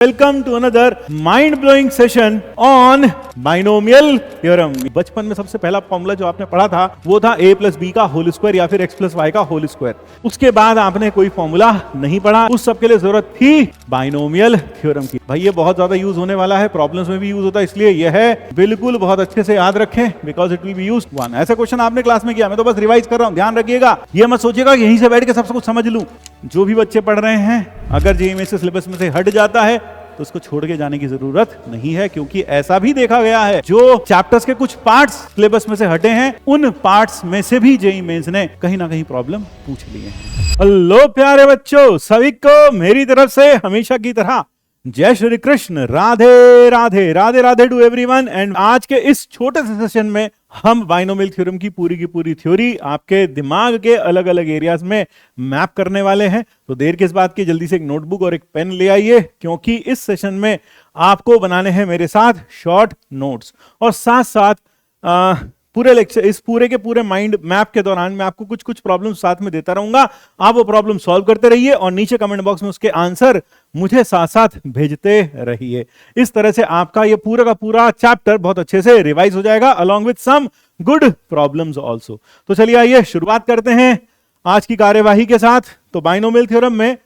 Welcome to another mind blowing session on binomial theorem. बचपन में सबसे पहला फॉर्मूला जो आपने पढ़ा था वो था a प्लस बी का होल स्क्वायर या फिर x प्लस वाई का होल स्क्वायर। उसके बाद आपने कोई फॉर्मूला नहीं पढ़ा। उस सब के लिए जरूरत थी बाइनोमियल थ्योरम की। भाई ये बहुत ज्यादा यूज होने वाला है, प्रॉब्लम्स में भी यूज होता है, इसलिए यह है बिल्कुल बहुत अच्छे से याद रखें because it will be used one. ऐसा क्वेश्चन आपने क्लास में किया, मैं तो बस रिवाइज कर रहा हूं, ध्यान रखिएगा। ये मत सोचिएगा यहीं से बैठ के सब कुछ समझ लूं। जो भी बच्चे पढ़ रहे हैं अगर जेईई में से सिलेबस में से हट जाता है तो उसको छोड़ के जाने की जरूरत नहीं है, क्योंकि ऐसा भी देखा गया है जो चैप्टर्स के कुछ पार्ट्स सिलेबस में से हटे हैं उन पार्ट्स में से भी जेईई मेंस ने कहीं ना कहीं प्रॉब्लम पूछ लिए हैं। हेलो प्यारे बच्चों, सभी को मेरी तरफ से हमेशा की तरह जय Shri Krishna, Radhe Radhe Radhe Radhe to everyone. And आज के इस छोटे से सेशन में हम बाइनोमियल थ्योरम की पूरी थ्योरी आपके दिमाग के अलग अलग एरियाज में मैप करने वाले हैं। तो देर किस बात की, जल्दी से एक नोटबुक और एक पेन ले आइए, क्योंकि इस सेशन में आपको बनाने हैं मेरे साथ शॉर्ट नोट्स और साथ साथ पूरे लेक्चर, इस पूरे के पूरे माइंड मैप के दौरान मैं आपको कुछ प्रॉब्लम साथ में देता रहूंगा। आप वो प्रॉब्लम सॉल्व करते रहिए और नीचे कमेंट बॉक्स में उसके आंसर मुझे साथ साथ भेजते रहिए। इस तरह से आपका ये पूरा का पूरा चैप्टर बहुत अच्छे से रिवाइज हो जाएगा along with some good problems also. तो चलिए आइए शुरुआत करते हैं आज की कार्यवाही के साथ। तो बाइनोमियल थ्योरम में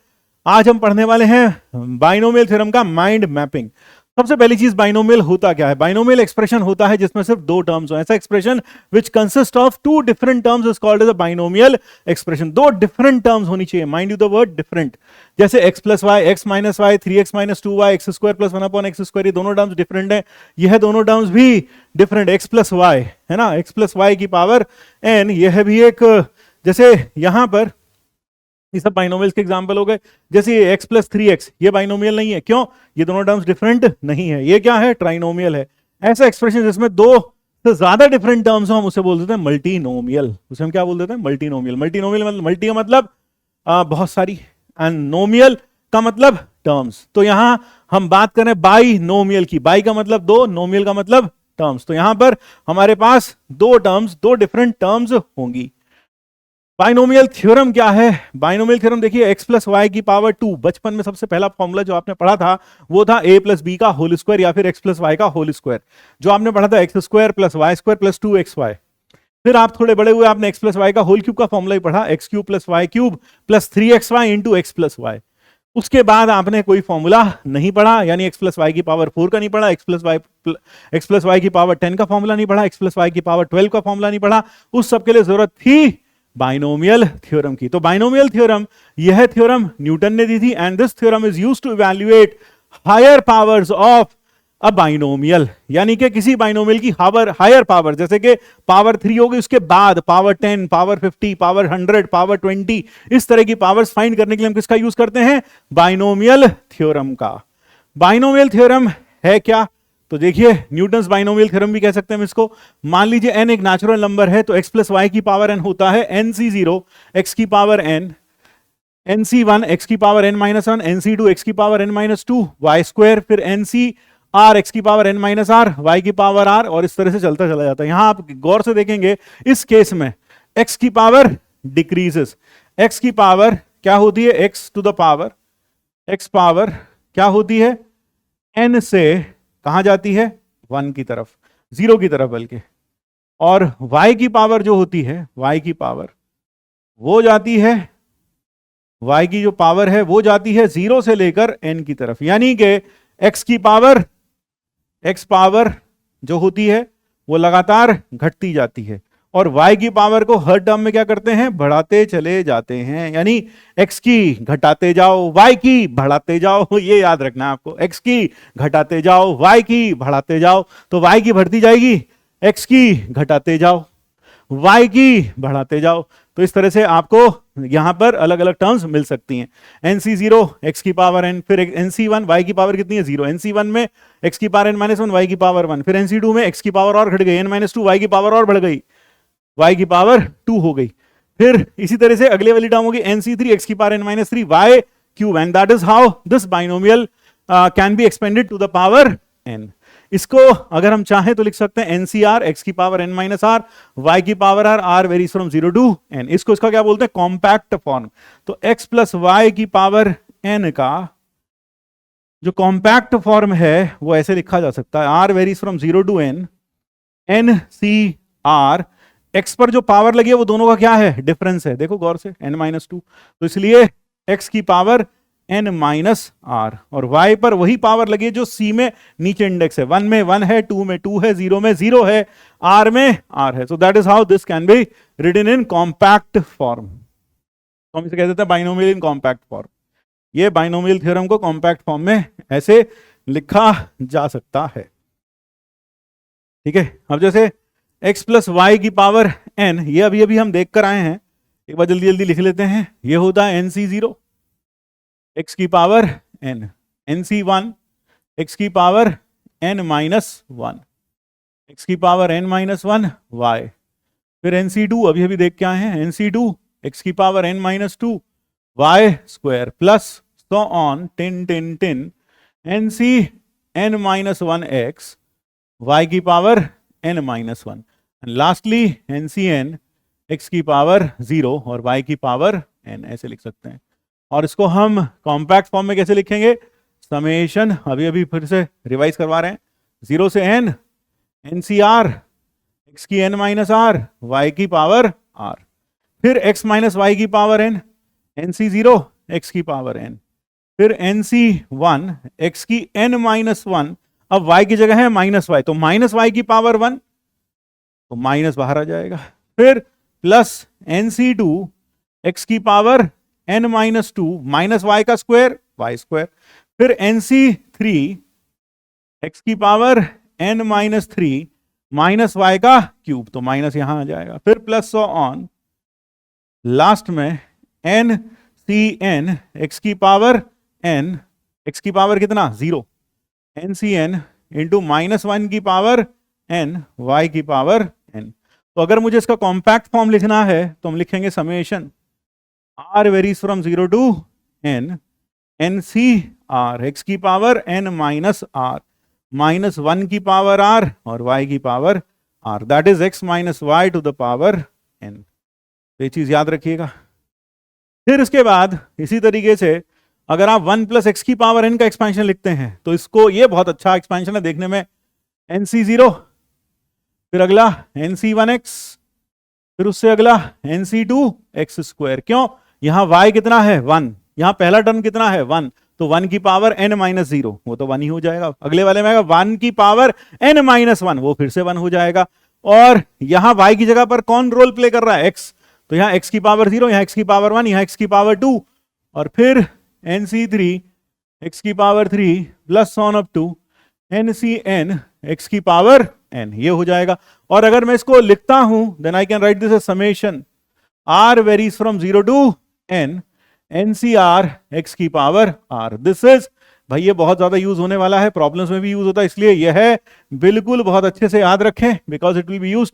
आज हम पढ़ने वाले हैं बाइनोमियल थ्योरम का माइंड मैपिंग। सबसे पहली चीज, बाइनोमियल होता क्या है? बाइनोमियल एक्सप्रेशन होता है जिसमें सिर्फ दो टर्म्स हो। ऐसा expression which consist of two different terms is called as a binomial expression. दो डिफरेंट टर्म्स होनी चाहिए, mind you the word different. जैसे x plus Y, X minus Y, 3x minus 2y, X square plus 1/x², ये दोनों terms different है। यह दोनों terms भी डिफरेंट, x प्लस वाई है ना, x प्लस वाई की पावर n। यह भी एक, जैसे यहां पर ये सब बाइनोमियल्स के एग्जांपल हो गए। जैसे x प्लस 3x, ये बाइनोमियल नहीं है, क्यों? ये दोनों टर्म्स डिफरेंट नहीं है। ये क्या है? ट्राइनोमियल है। ऐसा एक्सप्रेशन जिसमें दो से ज्यादा डिफरेंट टर्म्स हो हम उसे बोल देते हैं मल्टीनोमियल। उसे हम क्या बोल देते हैं? मल्टीनोमियल। मल्टीनोमियल मतलब, मल्टी का मतलब बहुत सारी, एंड नोमियल का मतलब टर्म्स। तो यहां हम बात करें बाइनोमियल की। बाई का मतलब दो, नोमियल का मतलब टर्म्स। तो यहां पर हमारे पास दो टर्म्स, दो डिफरेंट टर्म्स होंगी। बाइनोमियल थ्योरम क्या है? बाइनोमियल थ्योरम देखिए, x प्लस वाई की पावर 2। बचपन में सबसे पहला फॉर्मूला जो आपने पढ़ा था वो था a प्लस बी का होल स्क्वायर या फिर x प्लस वाई का होल स्क्वायर। जो आपने पढ़ा था x square plus Y square plus 2xy। फिर आप थोड़े बड़े हुए, आपने x प्लस वाई का होल क्यूब का फॉर्मूला ही पढ़ा, x cube plus Y cube plus 3xy into x plus Y. उसके बाद आपने कोई फॉर्मूला नहीं पढ़ा, यानी x प्लस वाई की पावर 4 का नहीं पढ़ा, x प्लस वाई की पावर 10 का फॉर्मूला नहीं पढ़ा, x प्लस वाई की पावर 12 का फॉर्मूला नहीं पढ़ा। उस सब के लिए जरूरत थी बाइनोमियल थ्योरम की। तो बाइनोमियल थ्योरम, यह थ्योरम न्यूटन ने दी थी, and this theorem is used to evaluate higher powers of a binomial. यानी कि किसी बाइनोमियल की हायर पावर, जैसे कि पावर 3 होगी, उसके बाद पावर 10, पावर 50, पावर 100, पावर 20, इस तरह की पावर्स फाइंड करने के लिए हम किसका यूज करते हैं? बाइनोमियल थ्योरम का। बाइनोमियल थ्योरम है क्या? तो देखिए, न्यूटन्स बाइनोमियल थ्योरम भी कह सकते हैं हम इसको। मान लीजिए n एक नेचुरल नंबर है, तो x प्लस वाई की पावर n होता है nc0 x की पावर n, nc1 x की power n minus 1, nc2 x की power n minus 2, y square, फिर ncr x की power n minus r, y की पावर r, और इस तरह से चलता चला जाता है। यहां आप गौर से देखेंगे इस केस में x की पावर डिक्रीजेस। x की पावर क्या होती है? x to the power, x power क्या होती है? n से कहां जाती है? 1 की तरफ, 0 की तरफ बल्कि। और y की पावर जो होती है, y की पावर वो जाती है, y की जो पावर है वो जाती है 0 से लेकर n की तरफ। यानी कि x की पावर, x पावर जो होती है वो लगातार घटती जाती है, और y की पावर को हर टर्म में क्या करते हैं? बढ़ाते चले जाते हैं। यानी x की घटाते जाओ, y की बढ़ाते जाओ, ये याद रखना है आपको। x की घटाते जाओ, y की बढ़ाते जाओ, तो y की बढ़ती जाएगी, x की घटाते जाओ, y की बढ़ाते जाओ। तो इस तरह से आपको यहां पर अलग अलग टर्म्स मिल सकती हैं। nc0 x की पावर n, फिर nc1 y की पावर कितनी है? 0। nc1 में x की पावर n माइनस 1, y की पावर 1, फिर nc2 में x की पावर और घट गई, n माइनस 2, y की पावर और बढ़ गई, y की पावर 2 हो गई। फिर इसी तरह से अगले वाली टर्म होगी nc3 x की power n minus 3 y cube, and that is how this binomial can be expanded to the power n। इसको अगर हम चाहें तो लिख सकते हैं ncr x की power n minus r, y की power r varies from 0 to n। इसका क्या बोलते हैं? Compact form. तो x प्लस वाई की पावर n का जो कॉम्पैक्ट फॉर्म है वो ऐसे लिखा जा सकता है, R varies from 0 to n, N C R, X पर जो पावर लगी है वो दोनों का क्या है, डिफरेंस है, देखो गौर से, n-2, तो इसलिए x की पावर n माइनस आर, और y पर वही पावर लगी है जो c में नीचे इंडेक्स है, 1 में 1 है, 2 में 2 है, 0 में 0 है, r में r है। So that is how this can be written in compact form. तो हम इसे कह देते हैं बाइनोमियल इन कॉम्पैक्ट फॉर्म। ये बाइनोमियल थ्योरम को कॉम्पैक्ट फॉर्म में ऐसे लिखा जा सकता है। ठीक है, अब जैसे x प्लस वाई की पावर n, ये अभी अभी हम देख कर आए हैं, एक बार जल्दी जल्दी लिख लेते हैं। ये होता है nc0 x की पावर n, nc1 x की पावर n माइनस 1, x की पावर n माइनस 1 y, फिर nc2 अभी अभी देख के आए हैं, nc2 x की power n minus 2 y square plus so on 10 nc n minus 1 x y की power n minus 1, and lastly ncn x की पावर 0 और y की पावर n, ऐसे लिख सकते हैं। और इसको हम कॉम्पैक्ट फॉर्म में कैसे लिखेंगे, समेशन, अभी अभी फिर से रिवाइज करवा रहे हैं, 0 से n ncr x की n माइनस r y की पावर r, फिर x माइनस y की पावर n, nc0 x की पावर n, फिर nc1 x की n माइनस 1, अब y की जगह है माइनस y, तो माइनस y की पावर 1, तो माइनस बाहर आ जाएगा, फिर प्लस nc2 x की power n minus 2 minus y का स्क्वायर y स्क्वायर, फिर nc3 x की power n minus 3 minus y का क्यूब, तो माइनस यहां आ जाएगा, फिर प्लस सो ऑन, लास्ट में ncn x की पावर n, x की पावर कितना 0, ncn इंटू माइनस 1 की पावर n y की पावर n। तो अगर मुझे इसका कॉम्पैक्ट फॉर्म लिखना है तो हम लिखेंगे summation r varies from 0 to n nc r x की power n minus r minus 1 की पावर r और y की power r, that is x minus y to the power n। तो ये चीज याद रखिएगा। फिर इसके बाद इसी तरीके से अगर आप 1 प्लस एक्स की पावर n का एक्सपेंशन लिखते हैं तो इसको, ये बहुत अच्छा एक्सपेंशन है देखने में, nc0, फिर अगला nc1x, फिर उससे अगला nc2x स्क्वायर। क्यों, यहां y कितना है 1, यहां पहला टर्म कितना है 1, तो 1 की पावर n माइनस 0, वो तो 1 ही हो जाएगा। अगले वाले में आएगा 1 की पावर n माइनस 1, वो फिर से 1 हो जाएगा। और यहां y की जगह पर कौन रोल प्ले कर रहा है, x, तो यहां x की पावर 0, यहां x की पावर 1, यहां x की पावर 2, और फिर nc3 x की power 3 plus on up to ncn x की पावर n, ये हो जाएगा। और अगर मैं इसको लिखता हूं then I can write this as summation r varies from 0 to n ncr x की पावर r। दिस इज, भाई ये बहुत ज्यादा यूज होने वाला है, प्रॉब्लम्स में भी यूज होता है, इसलिए यह बिल्कुल बहुत अच्छे से याद रखें, because it will be used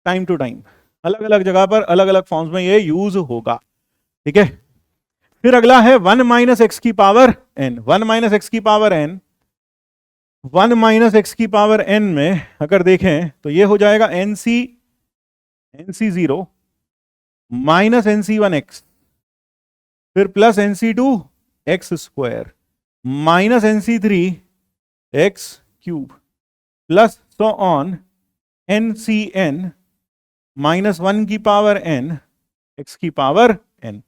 time to time, अलग अलग जगह पर अलग अलग फॉर्म्स में ये यूज होगा। ठीक है, फिर अगला है 1 माइनस एक्स की पावर n, 1 माइनस एक्स की पावर n, 1 माइनस एक्स की पावर n में अगर देखें तो ये हो जाएगा nc0 माइनस nc1x, फिर plus nc2x square minus nc3x cube plus so on ncn minus 1 की पावर n x की power n।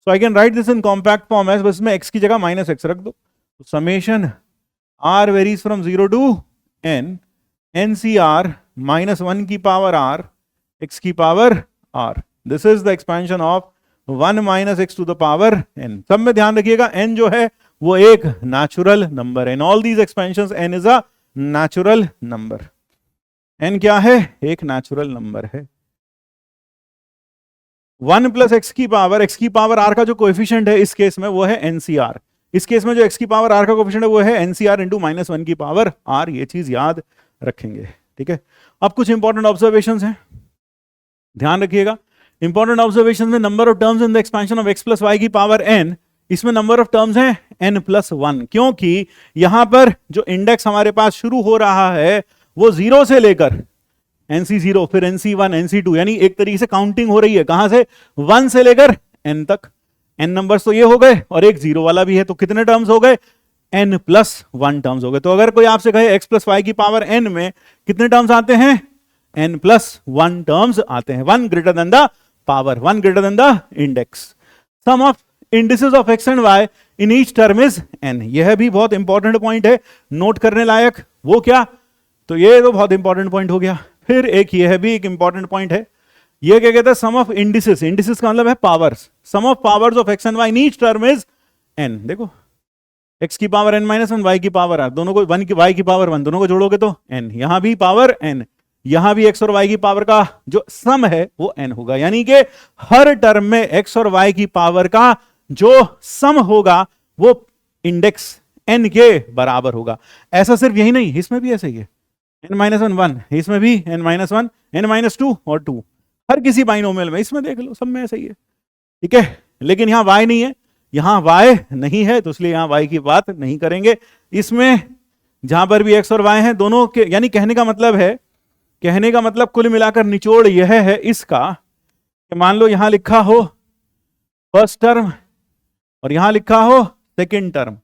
So I can write this in compact form as, बस में x की जगह माइनस एक्स रख दो, तो summation r varies from 0 to n ncr minus 1 की पावर r x की power r। This is the expansion of 1 minus X to the power n। सब में ध्यान रखिएगा n जो है वो एक नेचुरल नंबर है, in all these expansions n is a natural number. n क्या है, एक नेचुरल नंबर है। 1 प्लस एक्स की पावर r का जो कोएफिशिएंट है इस केस में वो है ncr, इस केस में जो x की पावर r का कोएफिशिएंट है वो है ncr इंटू माइनस 1 की पावर r, ये चीज याद रखेंगे। ठीक है, अब कुछ इंपॉर्टेंट ऑब्जर्वेशंस हैं, ध्यान रखिएगा। इंपॉर्टेंट ऑब्जर्वेशन में number of terms in the expansion of x plus Y की पावर n, इसमें नंबर ऑफ टर्म्स हैं n प्लस 1, क्योंकि यहां पर जो इंडेक्स हमारे पास शुरू हो रहा है वो 0 से लेकर nc0 फिर nc1 nc2, यानी एक तरीके से काउंटिंग हो रही है, कहां से 1 से लेकर n तक। n नंबर्स तो ये हो गए और एक 0 वाला भी है, तो कितने टर्म्स हो गए n प्लस 1 टर्म्स हो गए। तो अगर कोई आपसे कहे x प्लस वाई की पावर n में कितने टर्म्स आते हैं, n प्लस 1 टर्म्स आते हैं, 1 greater than the power, 1 greater than the index. Sum of indices of x and y in each term is n। यह भी बहुत इंपॉर्टेंट पॉइंट है, नोट करने लायक। वो क्या, तो ये तो बहुत इंपॉर्टेंट पॉइंट हो गया। फिर एक यह भी एक इंपॉर्टेंट पॉइंट है, ये क्या कहते हैं, सम ऑफ इंडिसेस, इंडिसेस का मतलब है powers, sum of powers of x and y in each term is n। देखो x की पावर n माइनस 1, y की पावर r, दोनों को 1 की y की पावर 1, दोनों को जोड़ोगे तो n, यहां भी पावर n, यहां भी x और y की पावर का जो सम है वो n होगा। यानी कि हर टर्म में x और y की पावर का जो सम होगा वो इंडेक्स n के बराबर होगा। ऐसा सिर्फ यही नहीं, इसमें भी ऐसा ही है, n माइनस 1 1, इसमें भी n माइनस 1, n माइनस 2 और 2, हर किसी बाइनोमियल में, इसमें देख लो सब में ऐसा ही है, ठीक है। लेकिन यहां y नहीं है, यहां y नहीं है, तो इसलिए यहां y की बात नहीं करेंगे। इसमें जहां पर भी x और y हैं दोनों के, यानी कहने का मतलब है, कहने का मतलब कुल मिलाकर निचोड़ यह है इसका कि मान लो यहां लिखा हो फर्स्ट टर्म और यहां लिखा हो सेकंड टर्म,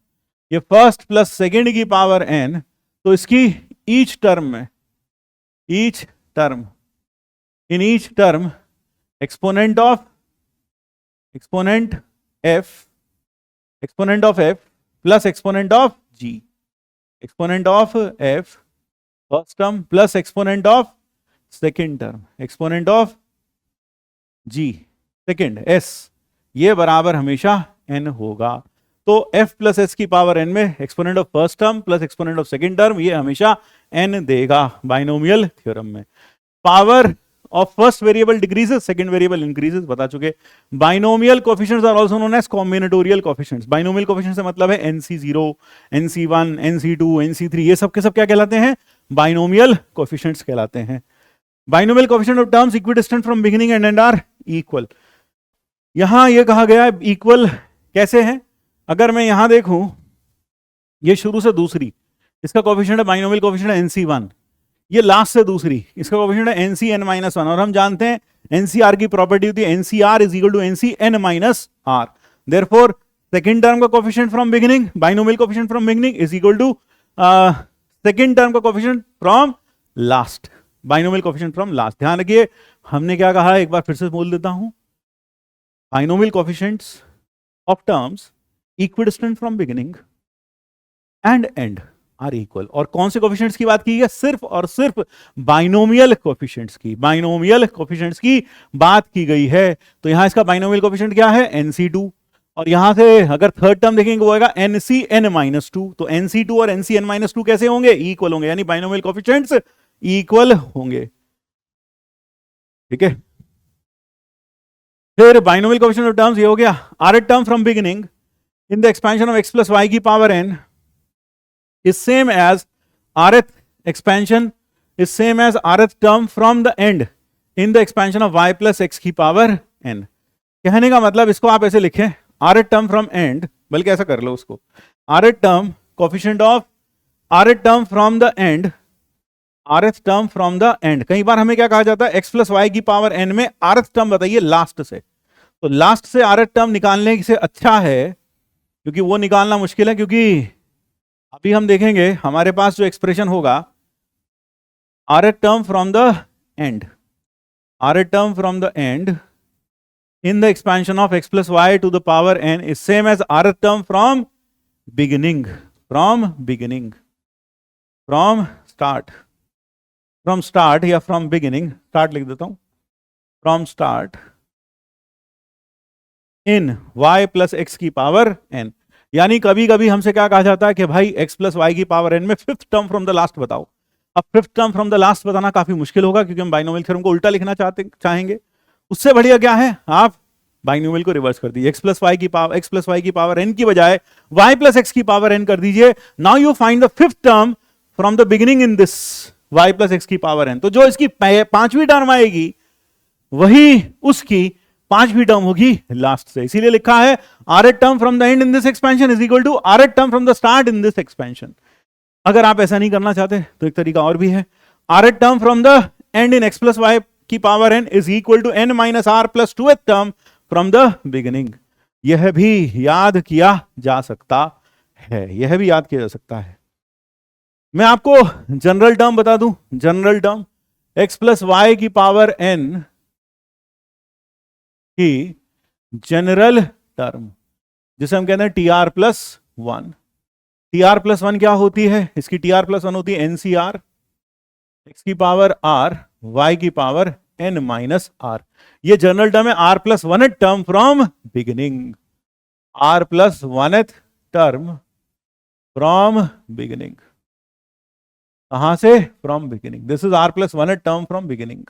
ये फर्स्ट प्लस सेकंड की पावर n, तो इसकी ईच टर्म में, each term, in each term exponent of f plus exponent of g, exponent of f first term plus exponent of second term, exponent of g second s, ये बराबर हमेशा n होगा। तो f plus s की power n में exponent of first term plus exponent of second term, ये हमेशा n देगा बाइनोमियल थ्योरम में। Power of first variable decreases, second variable increases, बता चुके। Binomial coefficients are also known as combinatorial coefficients. Binomial coefficient से मतलब है NC0, NC1, NC2, NC3, ये सब के सब क्या कहलाते हैं, बाइनोमियल कोएफिशिएंट्स कहलाते हैं। Binomial coefficient of terms equidistant from beginning and end are equal. यहां ये कहा गया है इक्वल कैसे है, अगर मैं यहां देखूं ये शुरू से दूसरी, इसका कोएफिशिएंट है बाइनोमियल कोएफिशिएंट है NC1, ये लास्ट से दूसरी, इसका कोएफिशिएंट है NCn-1, और हम जानते हैं NCR की प्रॉपर्टी होती है NCR is equal to NCn-R। Therefore second term का coefficient from beginning, binomial coefficient from beginning is equal to second term का coefficient from last, binomial coefficient from last. ध्यान रखिए हमने क्या कहा, एक बार फिर से बोल देता हूं, binomial coefficients of terms equidistant from beginning and end are equal. और कौन से कोएफिशिएंट्स की बात की है, सिर्फ और सिर्फ बाइनोमियल कोएफिशिएंट्स की, बाइनोमियल कोएफिशिएंट्स की बात की गई है। तो यहां इसका बाइनोमियल कोएफिशिएंट क्या है NC2, और यहां से अगर थर्ड टर्म देखेंगे वो आएगा NCn-2, तो NC2 और NCn-2 कैसे होंगे, इक्वल होंगे, यानी बाइनोमियल कोएफिशिएंट्स इक्वल होंगे, ठीक है। फिर बाइनोमियल कोएफिशिएंट ऑफ टर्म्स ये हो गया, rth term from beginning in the expansion of x plus y की power n is same as rth expansion is same as rth term from the end in the expansion of y plus x की power n। कहने का मतलब इसको आप ऐसे लिखें, rth term from end, बल्कि ऐसा कर लो उसको, rth term coefficient of rth term from the end, rth term from the end। कई बार हमें क्या कहा जाता है, x प्लस y की पावर n में rth term बताइए लास्ट से, तो लास्ट से rth term निकालने से अच्छा है, क्योंकि वो निकालना मुश्किल है, क्योंकि अभी हम देखेंगे हमारे पास जो एक्सप्रेशन होगा rth term from the end, rth term from the end in the expansion of x plus y to the power n is same as rth term from beginning, from beginning, from start, from start या from beginning, start लिख देता हूं, from start in y plus x की power n। यानी कभी कभी हमसे क्या कहा जाता है कि भाई x प्लस वाई की पावर n में fifth term from the last बताओ। अब fifth term from the last बताना काफी मुश्किल होगा, क्योंकि हम बाइनोमियल थ्योरम को उल्टा लिखना चाहेंगे। उससे बढ़िया क्या है, आप बाइनोमियल को रिवर्स कर दीजिए, x प्लस वाई की पावर n की बजाय y प्लस x की पावर n कर दीजिए। Now you find the fifth term from the beginning in this y plus x की पावर n। तो जो इसकी पांचवी टर्म आएगी वही उसकी पांचवी टर्म होगी लास्ट से, इसीलिए लिखा है rth term from the end in this expansion is equal to rth term from the start in this expansion. अगर आप ऐसा नहीं करना चाहते तो एक तरीका और भी है, rth term from the end in x plus Y की power n is equal to n minus r plus 2th term from the beginning. यह भी याद किया जा सकता है, यह भी याद किया जा सकता है। मैं आपको जनरल टर्म बता दूं, general term x plus Y की पावर n की जनरल टर्म, जिसे हम कहते हैं T R plus one. T R plus one क्या होती है? इसकी टी आर प्लस वन होती है एनसीआर, एक्स की पावर आर, वाई की पावर n माइनस आर। ये जनरल टर्म है, R plus one term from beginning, R plus one term from beginning. कहां से? From beginning. This is R plus one term from beginning.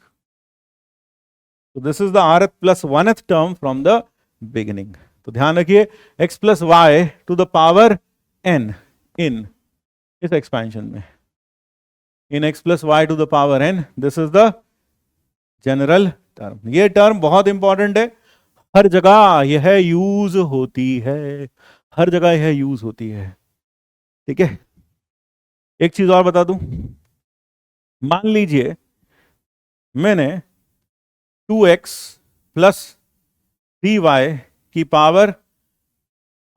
तो this is the R plus one term from the beginning. तो ध्यान रखिए, x plus Y to the power n in इस expansion में, in x plus Y to the power n, this is the general term. ये term बहुत important है, हर जगह यह यूज होती है, हर जगह यह यूज होती है। ठीक है, एक चीज और बता दूं, मान लीजिए मैंने 2x प्लस 3y की पावर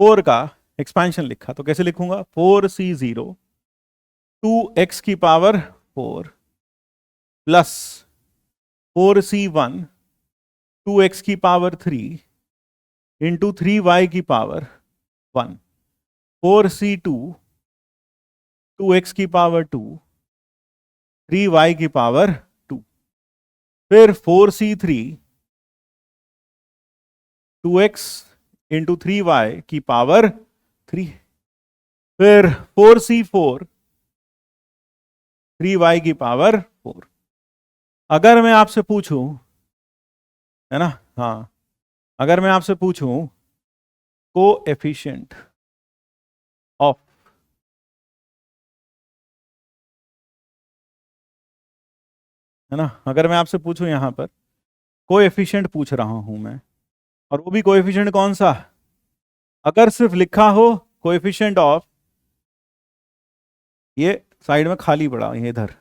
4 का एक्सपेंशन लिखा, तो कैसे लिखूंगा? 4c0 2x की पावर 4 प्लस 4c1 2x की पावर 3 इंटू 3y की पावर 1, 4c2 2x की पावर 2 3y की पावर 2, फिर 4c3 2x इंटू 3y की पावर 3, फिर 4c4 3y की पावर 4। अगर मैं आपसे पूछूं, है ना, हाँ, अगर मैं आपसे पूछूं कोएफिशिएंट ऑफ, है ना, अगर मैं आपसे पूछूं यहां पर कोएफिशिएंट पूछ रहा हूं मैं, और वो भी कोएफिशिएंट कौन सा? अगर सिर्फ लिखा हो कोएफिशिएंट ऑफ, ये साइड में खाली पड़ा ये इधर,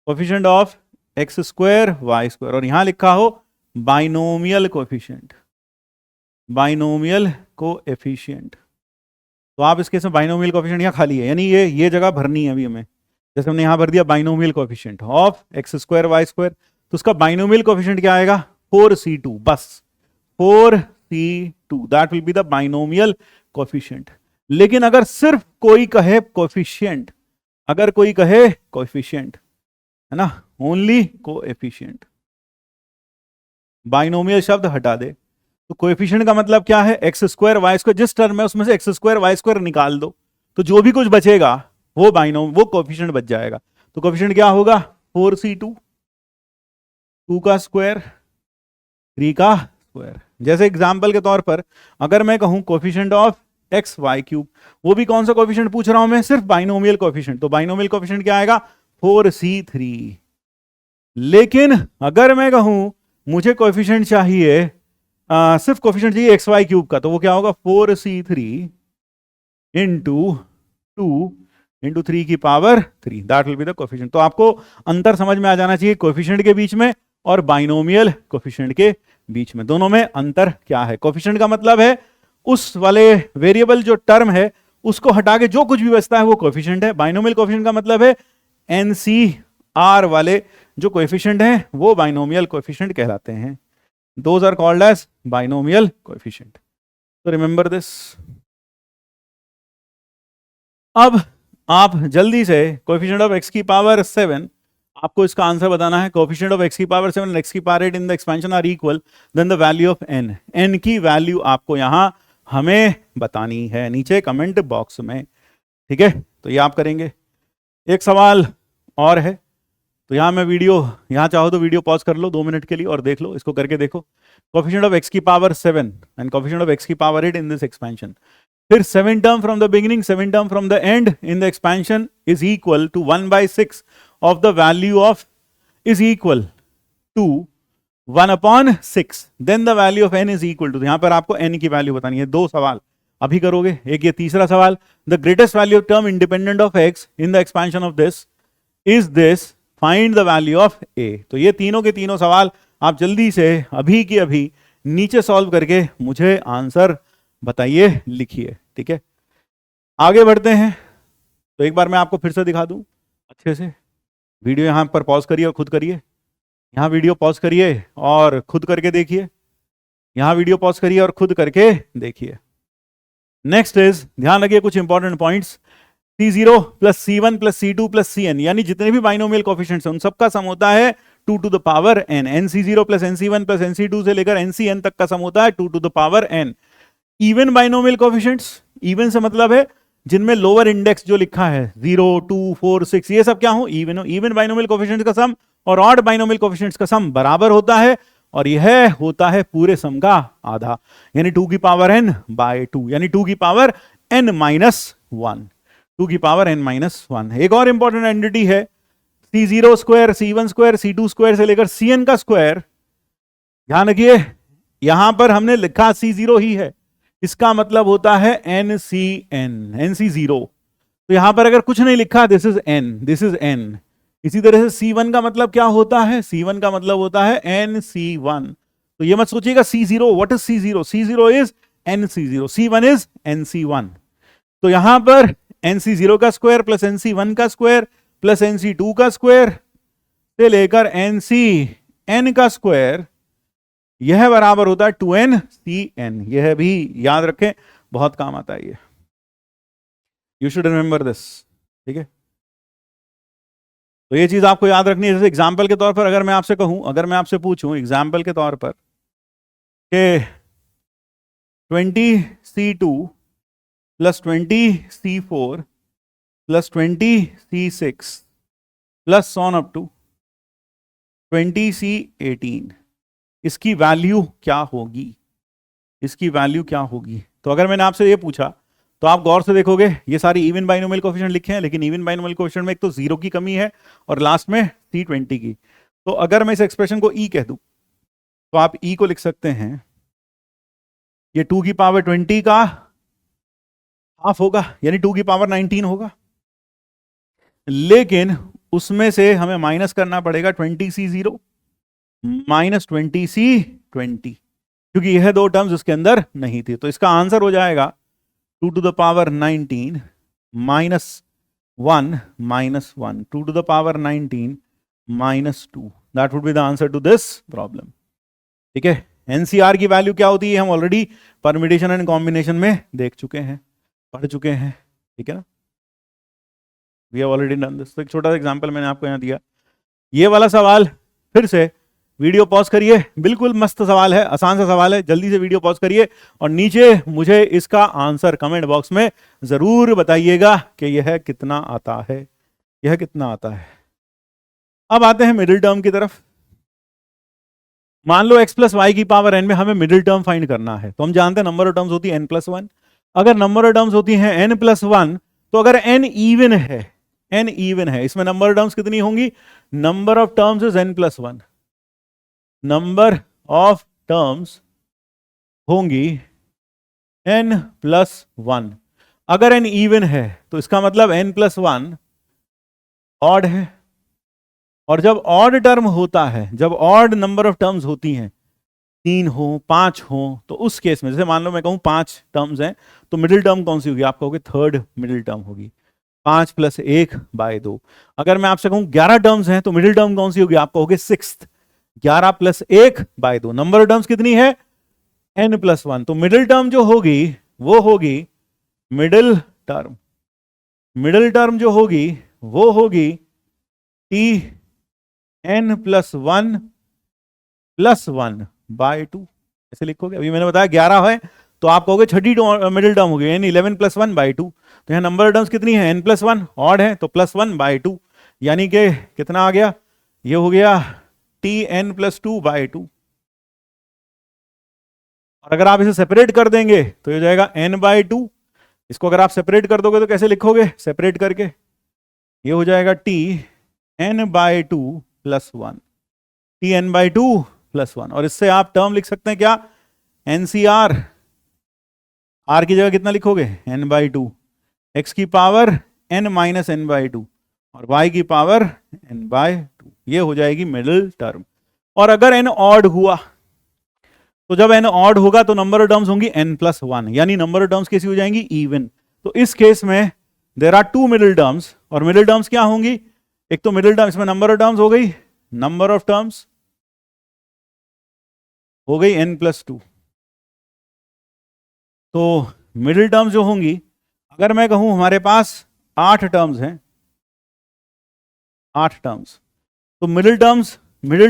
coefficient of x square Y square, और यहां लिखा हो बाइनोमियल कोएफिशिएंट, बाइनोमियल कोएफिशिएंट, तो आप इसके से बाइनोमियल कोएफिशिएंट यहां खाली है, यानी ये जगह भरनी है अभी हमें। जैसे हमने यहां भर दिया binomial coefficient of x square Y square, तो उसका बाइनोमियल कोएफिशिएंट क्या आएगा? 4c2, बस 4c2, that will be the binomial coefficient. लेकिन अगर सिर्फ कोई कहे कोएफिशिएंट, अगर कोई कहे कोएफिशिएंट, है ना, ओनली कोएफिशिएंट, बाइनोमियल शब्द हटा दे, तो कोएफिशिएंट का मतलब क्या है? एक्स स्क्वायर वाई स्क्वायर, जिस टर्म है उसमें से एक्स स्क्वायर वाई स्क्वायर निकाल दो, तो जो भी कुछ बचेगा वो वो कोएफिशिएंट बच जाएगा। तो कोएफिशिएंट क्या होगा? 4c2, 2 का स्क्वायर 3 का स्क्वायर। जैसे एग्जांपल के तौर पर अगर मैं कहूं coefficient of X Y cube, वो भी कौन सा कोएफिशिएंट पूछ रहा हूं मैं? सिर्फ बाइनोमियल कोएफिशिएंट, तो बाइनोमियल कोएफिशिएंट क्या आएगा? 4c3। लेकिन अगर मैं कहूं मुझे कोएफिशिएंट चाहिए सिर्फ कोएफिशिएंट चाहिए एक्स वाई क्यूब का, तो वो क्या होगा? 4c3 इंटू 2 इंटू 3 की power 3, that will be the coefficient. तो आपको अंतर समझ में आ जाना चाहिए कोएफिशिएंट के बीच में और बाइनोमियल कोएफिशिएंट के बीच में, दोनों में अंतर क्या है। कोएफिशिएंट का मतलब है उस वाले वेरिएबल जो टर्म है उसको हटा के जो कुछ भी बचता है वो कोएफिशिएंट है। बाइनोमियल कोएफिशिएंट का मतलब है एनसीआर वाले जो कोएफिशिएंट हैं वो बाइनोमियल कोएफिशिएंट कहलाते हैं। Those are called as binomial coefficient. तो रिमेंबर दिस। अब आप जल्दी से कोएफिशिएंट ऑफ एक्स की पावर 7, आपको इसका आंसर बताना है। कोएफिशिएंट ऑफ एक्स की पावर 7 एंड एक्स की power 8 in the expansion are equal, then the value of N, N की वैल्यू आपको यहां हमें बतानी है नीचे कमेंट बॉक्स में। ठीक है, तो ये आप करेंगे। एक सवाल और है, तो यहां मैं वीडियो, यहां चाहो तो वीडियो पॉज कर लो 2 मिनट के लिए और देख लो, इसको करके देखो। कोएफिशिएंट ऑफ एक्स की power 7 and coefficient of X की पावर 8 इन दिस एक्सपेंशन, फिर 7 term from the beginning 7 term from the end in the expansion is equal to 1/6 of the value of, is equal to 1/6, then the value of N is equal to, यहां पर आपको N की value बतानी है। 2 सवाल अभी करोगे, एक ये तीसरा सवाल, the greatest value of term independent of X in the expansion of this is this, find the value of A. तो ये तीनों के तीनों सवाल आप जल्दी से अभी की अभी नीचे सॉल्व करके मुझे आंसर बताइए, लिखिए। ठीक है, आगे बढ़ते हैं। तो एक बार मैं आपको फिर से दिखा दूं अच्छे से। वीडियो यहां पर पॉज करिए और खुद करिए, यहां वीडियो पॉज करिए और खुद करके देखिए, यहां वीडियो पॉज करिए और खुद करके देखिए। नेक्स्ट इज, ध्यान रखिए कुछ important points. C0 plus C1 plus C2 plus Cn, यानी जितने भी बाइनोमियल कोफिशिएंट्स हैं उन सबका सम होता है 2 to the power n। NC0 plus NC1 plus NC2 से लेकर NCn तक का सम होता है 2 to the power n। Even binomial coefficients, even से मतलब है जिनमें लोअर इंडेक्स जो लिखा है 0, 2, 4, 6, ये सब क्या हो, इवन हो। इवन बाइनोमियल कोफिशिएंट्स का सम और ऑड बाइनोमियल कोफिशिएंट्स का सम बराबर होता है, और यह होता है पूरे सम का आधा, यानी 2 की पावर n बाय 2, यानी 2 की पावर n माइनस 1, 2 की पावर n माइनस 1। एक और इंपॉर्टेंट आइडेंटिटी है C0 square, C1 square, C2 square से लेकर Cn का स्क्वायर। ध्यान रखिए यहां पर हमने लिखा C0 ही है, इसका मतलब होता है NCn, NC0। तो यहां पर अगर कुछ नहीं लिखा, this is n, this is n। इसी तरह से C1 का मतलब क्या होता है, C1 का मतलब होता है NC1। तो ये मत सोचिएगा C0, what is C0, C0 is NC0, C1 is NC1। तो यहां पर NC0 का स्क्वायर प्लस NC1 का स्क्वायर प्लस NC2 का स्क्वायर से लेकर NCn का स्क्वायर, यह बराबर होता है 2NCn। यह भी याद रखें, बहुत काम आता है ये, यू शुड रिमेंबर दिस, ठीक है। तो ये चीज आपको याद रखनी है। जैसे एग्जाम्पल के तौर पर अगर मैं आपसे कहूं, अगर मैं आपसे पूछूं एग्जाम्पल के तौर पर कि 20C2 plus 20C4 plus 20C6 plus on up to 20C18, इसकी वैल्यू क्या होगी, इसकी वैल्यू क्या होगी। तो अगर मैंने आपसे ये पूछा तो आप गौर से देखोगे ये सारी इवन बाइनोमियल कोफिशिएंट लिखे हैं, लेकिन इवन बाइनोमियल कोफिशिएंट में एक तो 0 की कमी है और लास्ट में C20 की। तो अगर मैं इस एक्सप्रेशन को E कह दूं तो आप E को लिख सकते हैं, ये 2 की पावर 20 का हाफ होगा, यानी 2 की पावर 19 होगा। लेकिन उसमें से हमें माइनस करना पड़ेगा 20C0 माइनस 20C20, क्योंकि यह दो टर्म्स उसके अंदर नहीं थी। तो इसका आंसर हो जाएगा 2 to the power 19 minus 1 minus 1, 2 to the power 19 minus 2। That would be the answer to this problem, ठीक है। एनसीआर की वैल्यू क्या होती है हम ऑलरेडी परम्यूटेशन एंड कॉम्बिनेशन में देख चुके हैं, पढ़ चुके हैं, ठीक है ना, we have already done this. तो एक छोटा सा एग्जांपल मैंने आपको यहां दिया। ये वाला सवाल फिर से वीडियो पॉज करिए, बिल्कुल मस्त सवाल है, आसान सा सवाल है, जल्दी से वीडियो पॉज करिए और नीचे मुझे इसका आंसर कमेंट बॉक्स में जरूर बताइएगा कि यह कितना आता है, यह कितना आता है। अब आते हैं मिडिल टर्म की तरफ। मान लो x प्लस वाई की पावर n में हमें मिडिल टर्म फाइंड करना है, तो हम जानते हैं नंबर ऑफ टर्म्स होती है n प्लस 1। अगर नंबर ऑफ टर्म्स होती हैं n प्लस 1, तो अगर n इवन है, n इवन है, इसमें नंबर ऑफ टर्म्स कितनी होंगी, number of terms is n plus 1, number of terms होंगी n प्लस 1। अगर n इवन है तो इसका मतलब n प्लस 1 ऑड है, और जब ऑड टर्म होता है, जब ऑड नंबर ऑफ टर्म्स होती हैं, 3 हो 5 हो, तो उस केस में जैसे मान लो मैं कहूं 5 टर्म्स हैं, तो मिडिल टर्म कौन सी होगी, आप कहोगे थर्ड मिडिल टर्म होगी, 5 प्लस 1 बाय 2। अगर मैं आपसे कहूं 11 टर्म्स हैं, तो मिडिल टर्म कौन सी होगी, आप कहोगे sixth, 11 plus 1 by 2। Number of terms कितनी है, n प्लस 1। तो मिडिल टर्म जो होगी वो होगी मिडिल टर्म, मिडिल टर्म जो होगी वो होगी t n plus 1 plus 1 by 2, ऐसे लिखोगे। अभी मैंने बताया 11 है तो आप कहोगे छठी मिडिल टर्म होगी, यानी 11 प्लस 1 बाय 2। तो यहाँ नंबर ऑफ टर्म्स कितनी है, n प्लस 1, ऑड है तो प्लस 1 बाय 2, यानी कि कितना आ गया, ये हो गया tn प्लस 2 बाय 2। और अगर आप इसे सेपरेट कर देंगे तो ये हो जाएगा n बाय 2। इसको अगर आप सेपरेट कर दोगे तो कैसे लिखोगे, सेपरेट करके ये हो जाएगा t n by 2 plus 1, t n by 2 plus 1। और इससे आप टर्म लिख सकते हैं क्या, NCR, r की जगह कितना लिखोगे, n बाय 2, x की power n minus n by 2 और y की पावर n बाय 2, ये हो जाएगी मिडिल टर्म। और अगर n ऑड हुआ, तो जब n ऑड होगा तो नंबर ऑफ टर्म्स होंगी n प्लस 1, यानी नंबर ऑफ टर्म्स कैसी हो जाएंगी, इवन। तो इस केस में there are two middle terms, और मिडिल टर्म्स क्या होंगी? एक तो मिडिल टर्म्स में नंबर ऑफ टर्म्स हो गई, नंबर ऑफ टर्म्स हो गई n+2। तो मिडिल टर्म्स जो होंगी, अगर मैं कहूं हमारे पास 8 टर्म्स हैं, 8 टर्म्स, तो मिडिल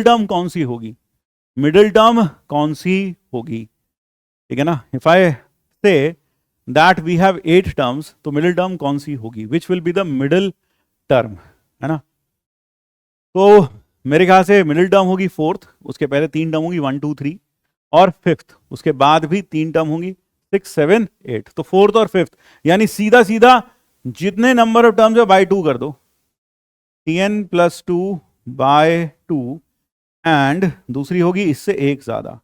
टर्म कौन सी होगी? मिडिल टर्म कौन सी होगी? ठीक है ना? If I say that we have 8 terms, तो मिडिल टर्म कौन सी होगी? Which will be the middle term, है ना? तो मेरे ख्याल से मिडिल टर्म होगी 4th, उसके पहले 3 टर्म होगी 1 2 3, और 5th उसके बाद भी 3 टर्म होंगी 6 7 8। तो 4th और 5th, यानी सीधा सीधा जितने नंबर ऑफ टर्म्स है बाय 2 कर दो, n+2 बाय 2, एंड दूसरी होगी इससे एक ज्यादा,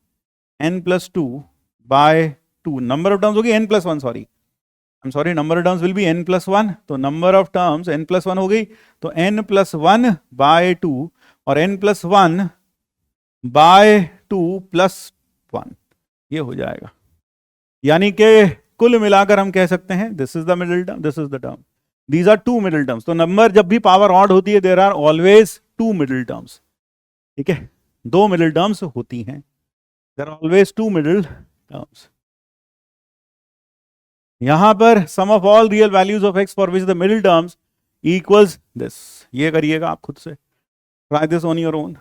n+2 bye 2, number of terms होगी n+1, sorry number of terms will be n+1, तो नंबर ऑफ टर्म्स n+1 हो गई, तो n+1 बाय 2 और n+1 बाय 2 + 1, ये हो जाएगा। यानी कि कुल मिलाकर हम कह सकते हैं this is the middle term, this is the term, these are 2 middle terms. तो नंबर जब भी पावर ऑड होती है there are always 2 middle terms, ठीक है? 2 मिडिल टर्म्स होती हैं, there are always 2 middle terms. यहां पर sum of all real values of x for which the middle terms equals this, ये करिएगा आप खुद से, try this on your own.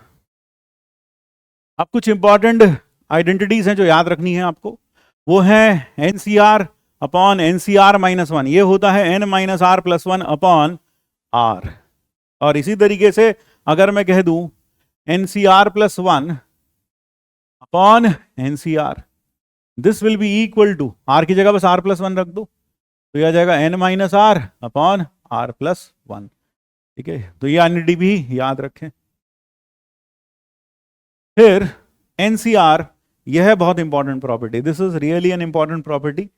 अब कुछ इंपॉर्टेंट आइडेंटिटीज हैं जो याद रखनी है आपको, वो है NCR अपॉन NCR-1, ये होता है n-r+1 अपॉन r। और इसी तरीके से अगर मैं कह दूं NCR+1 upon NCR, this will be equal to, r की जगह बस r+1 रख दो, तो यह आ जाएगा n-r अपॉन r+1, ठीक है? तो ये आइडेंटिटी भी याद रखें। फिर NCR, यह है बहुत important property, this is really an important property.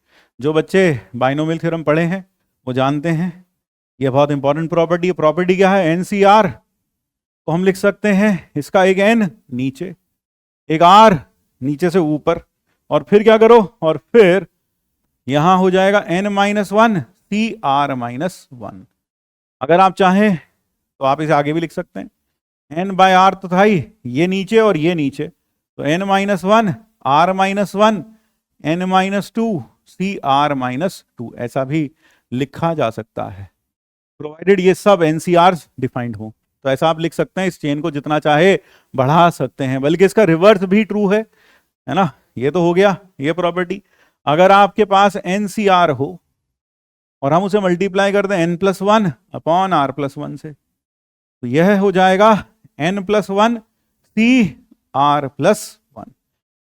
जो बच्चे बाइनोमियल थ्योरम पढ़े हैं वो जानते हैं यह बहुत इंपॉर्टेंट प्रॉपर्टी है। प्रॉपर्टी क्या है? NCR को हम लिख सकते हैं इसका एक n नीचे, एक r नीचे से ऊपर, और फिर क्या करो, और फिर यहां हो जाएगा n-1 CR-1। अगर आप चाहें तो आप इसे आगे भी लिख सकते हैं, n/r तो था ही, ये नीचे और ये नीचे, तो n-1 r-1 n-2 CR-2, ऐसा भी लिखा जा सकता है, प्रोवाइडेड ये सब NCRs डिफाइंड हो। तो ऐसा आप लिख सकते हैं, इस चेन को जितना चाहे बढ़ा सकते हैं, बल्कि इसका रिवर्स भी ट्रू है ना? ये तो हो गया ये प्रॉपर्टी। अगर आपके पास NCR हो और हम उसे मल्टीप्लाई कर दें n+1 अपॉन r+1 से, तो यह हो जाएगा n+1 CR+1,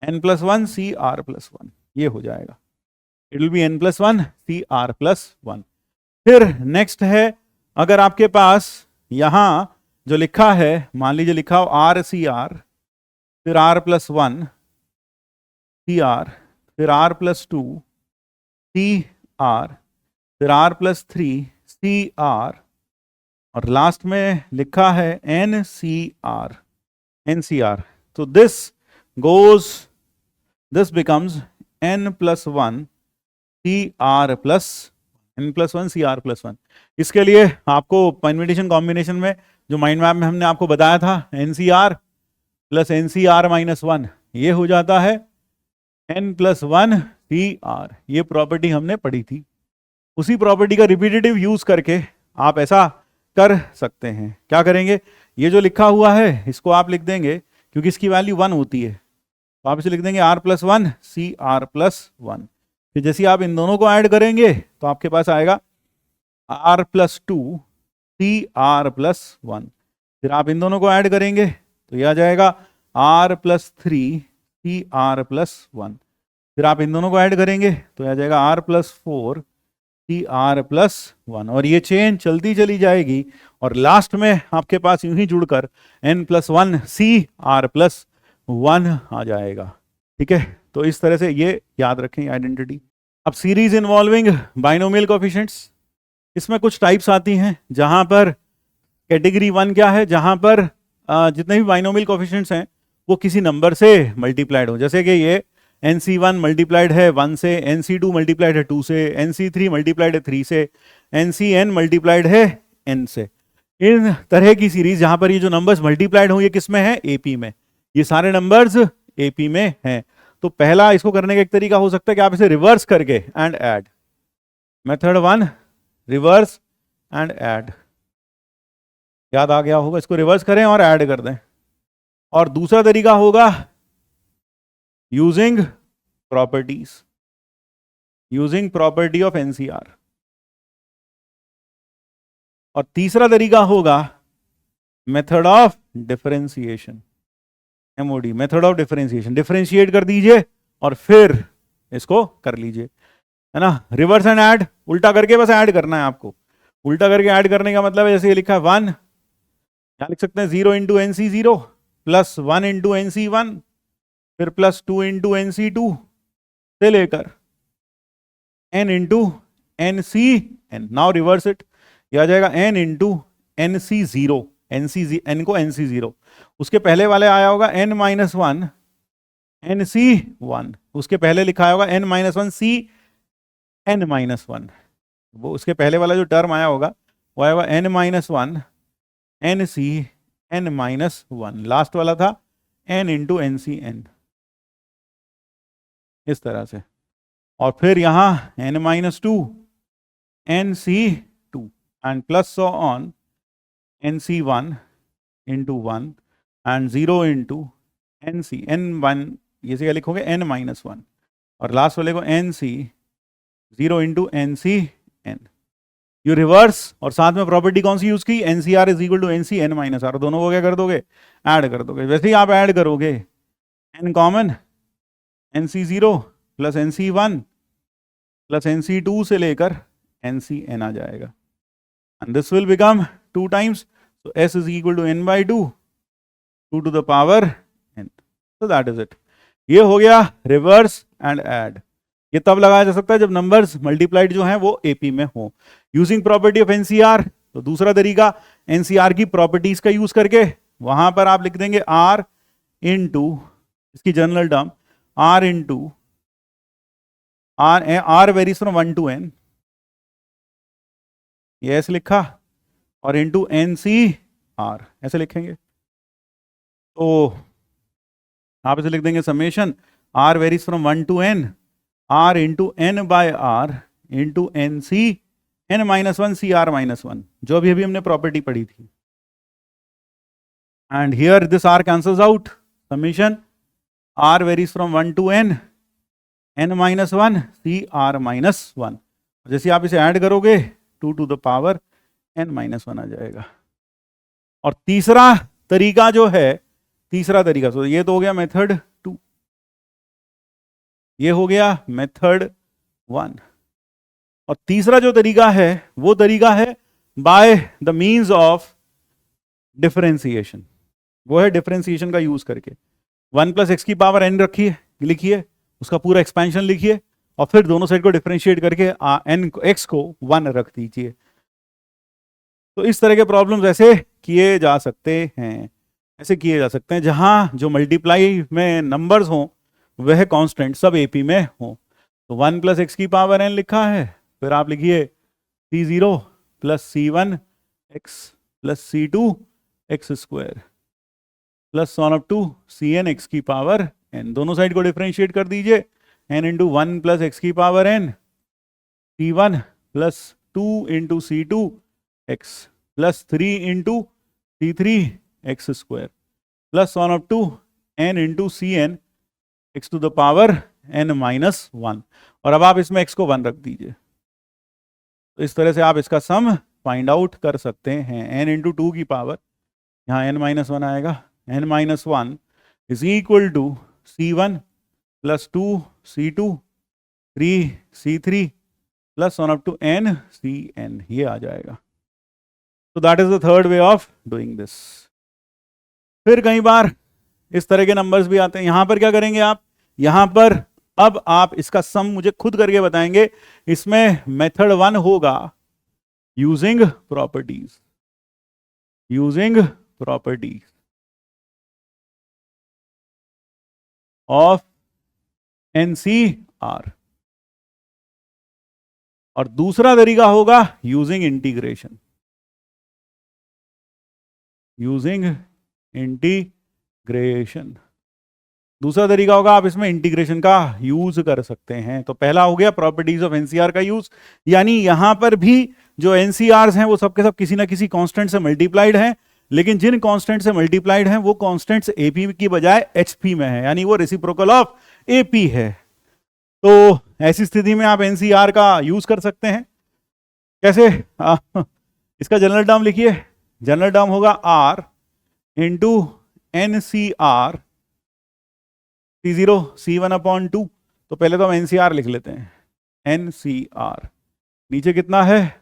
n+1 CR+1, ये हो जाएगा, it will B n+1 CR+1। फिर नेक्स्ट है, अगर आपके पास यहां जो लिखा है, मान लीजिए लिखा हो RCR, फिर r+1 CR, फिर r+2 CR, फिर r+3 CR, और लास्ट में लिखा है NCR, तो दिस बिकम्स n+1 CR+1। इसके लिए आपको परम्यूटेशन कॉम्बिनेशन में जो माइंड मैप में हमने आपको बताया था, NCR प्लस NCR-1, ये हो जाता है n+1 CR। ये प्रॉपर्टी हमने पढ़ी थी, उसी प्रॉपर्टी का रिपीटेटिव यूज करके आप ऐसा कर सकते हैं। क्या करेंगे, ये जो लिखा हुआ है इसको आप लिख देंगे, क्योंकि इसकी वैल्यू 1 होती है, तो आप इसे लिख देंगे r+1 CR+1। फिर जैसे आप इन दोनों को ऐड करेंगे तो आपके पास आएगा r+2 CR+1। फिर आप इन दोनों को ऐड करेंगे तो यह आ जाएगा r+3 CR+1। फिर आप इन दोनों को ऐड करेंगे तो यह आ जाएगा r+4 CR+1, और ये चेन चलती चली जाएगी, और लास्ट में आपके पास यूं ही जुड़कर n+1 CR+1 आ जाएगा। ठीक है, तो इस तरह से ये याद रखें आइडेंटिटी। अब सीरीज इन्वॉल्विंग बाइनोमियल कोएफिशिएंट्स, इसमें कुछ टाइप्स आती हैं, जहां पर कैटेगरी 1 क्या है, जहां पर जितने भी बाइनोमियल कोएफिशिएंट्स हैं वो किसी नंबर से मल्टीप्लाइड हो। जैसे कि ये NC1 मल्टीप्लाइड है 1 से, NC2 मल्टीप्लाइड है 2 से, NC3 मल्टीप्लाइड है 3 से, NCN मल्टीप्लाइड है n से। इन तरह की सीरीज जहां पर ये जो नंबर्स मल्टीप्लाइड हो ये किस में है? AP में। ये सारे नंबर्स AP में हैं। तो पहला इसको करने का एक तरीका हो सकता है कि आप इसे रिवर्स करके and add, method 1 reverse and add, याद आ गया होगा, इसको रिवर्स करें और ऐड कर दें। और दूसरा तरीका होगा using properties, using property of NCR। और तीसरा तरीका होगा method of differentiation, MOD, method of differentiation. Differentiate कर दीजिए और फिर इसको कर लीजिए, है ना। रिवर्स एंड ऐड, उल्टा करके बस ऐड करना है आपको। उल्टा करके ऐड करने का मतलब है जैसे ये लिखा है 1, यहां लिख सकते हैं 0 into NC0 plus 1 into NC1 फिर प्लस 2 इंटू NC2 से लेकर n into NCN। Now reverse it, यह आ जाएगा n इंटू NC0, n को NC0, उसके पहले वाले आया होगा n माइनस 1 NC1, उसके पहले लिखा आया होगा n माइनस 1 CN माइनस 1, वो उसके पहले वाला जो टर्म आया होगा वो आया होगा n minus 1 NCN minus 1, last वाला था n इंटू NCN, इस तरह से। और फिर यहां n minus 2 NC2 and plus so on NC1 into 1 and 0 into NC N1, ये से क्या लिखोगे n माइनस 1, और लास्ट वाले को NC 0 into NCN। You reverse और साथ में प्रॉपर्टी कौन सी यूज की? NCR is equal to NCN minus R, दोनों को क्या कर दोगे? ऐड कर दोगे। वैसे ही आप ऐड करोगे n common NC0 plus NC1 plus NC2 से लेकर NCN आ जाएगा, and this will become 2 times, so S is equal to n by 2, 2 to the power n, so that is it। ये हो गया रिवर्स एंड ऐड। ये तब लगाया जा सकता है जब नंबर्स मल्टीप्लाइड जो हैं वो AP में हो, यूजिंग प्रॉपर्टी ऑफ NCR। तो दूसरा तरीका NCR की प्रॉपर्टीज का यूज करके, वहां पर आप लिख देंगे R इंटू, इसकी general term R into R varies from 1 to n, ये ऐसे लिखा, और इंटू NCR ऐसे लिखेंगे। तो आप इसे लिख देंगे summation R varies from 1 to n R into n by R into NC n minus 1 CR minus 1, जो अभी हमने प्रॉपर्टी पढ़ी थी। And here this R cancels out, summation R varies from 1 to n minus 1 CR minus 1। जैसे आप इसे add करोगे 2 to the power n minus 1 आ जाएगा। और तीसरा तरीका जो है, तीसरा तरीका, तो ये तो हो गया मेथड 2, ये हो गया मेथड 1। और तीसरा जो तरीका है वो तरीका है by the means of differentiation, वो है डिफरेंशिएशन का यूज करके। 1 प्लस एक्स की पावर n रखिए, लिखिए, उसका पूरा एक्सपेंशन लिखिए, और फिर दोनों साइड को डिफरेंशिएट करके x को 1 रख दीजिए। तो इस तरह के प्रॉब्लम्स ऐसे किए जा सकते हैं, ऐसे किए जा सकते हैं जहां जो मल्टीप्लाई में नंबर्स हों वह कांस्टेंट सब AP में हो। तो 1 प्लस एक्स की पावर n लिखा है, फिर आप लिखिए C0 plus C1 x plus C2 x square plus one up to Cn x की पावर n, दोनों साइड को डिफरेंशिएट कर दीजिए, n इंटू 1 प्लस एक्स की power n, C1 plus 2 into C2 x plus 3 into C3 x square plus one up to n into Cn x to the power n minus 1। और अब आप इसमें x को 1 रख दीजिए। तो इस तरह से आप इसका सम फाइंड आउट कर सकते हैं। n इंटू 2 की पावर, यहाँ n माइनस 1 आएगा, n minus 1 is equal to C1 plus 2 C2 3 C3 plus one up to n Cn, ये आ जाएगा। तो that is the third way of doing this. फिर कई बार इस तरह के नंबर्स भी आते हैं। यहां पर क्या करेंगे आप, यहां पर अब आप इसका सम मुझे खुद करके बताएंगे। इसमें मेथड 1 होगा using properties, using properties of NCR। और दूसरा तरीका होगा यूजिंग इंटीग्रेशन, यूजिंग इंटीग्रेशन। दूसरा तरीका होगा आप इसमें इंटीग्रेशन का यूज कर सकते हैं। तो पहला हो गया प्रॉपर्टीज ऑफ एनसीआर का यूज, यानी यहां पर भी जो एनसीआर हैं वो सबके सब किसी ना किसी कांस्टेंट से मल्टीप्लाइड हैं, लेकिन जिन कांस्टेंट से मल्टीप्लाइड हैं वो कांस्टेंट्स एपी की बजाय एचपी में है, यानी वो रेसिप्रोकल ऑफ एपी है। तो ऐसी स्थिति में आप एनसीआर का यूज कर सकते हैं। कैसे? इसका जनरल टर्म लिखिए। जनरल टर्म होगा r into NCR C0 C1/2। तो पहले तो हम एनसीआर लिख लेते हैं, एनसीआर नीचे कितना है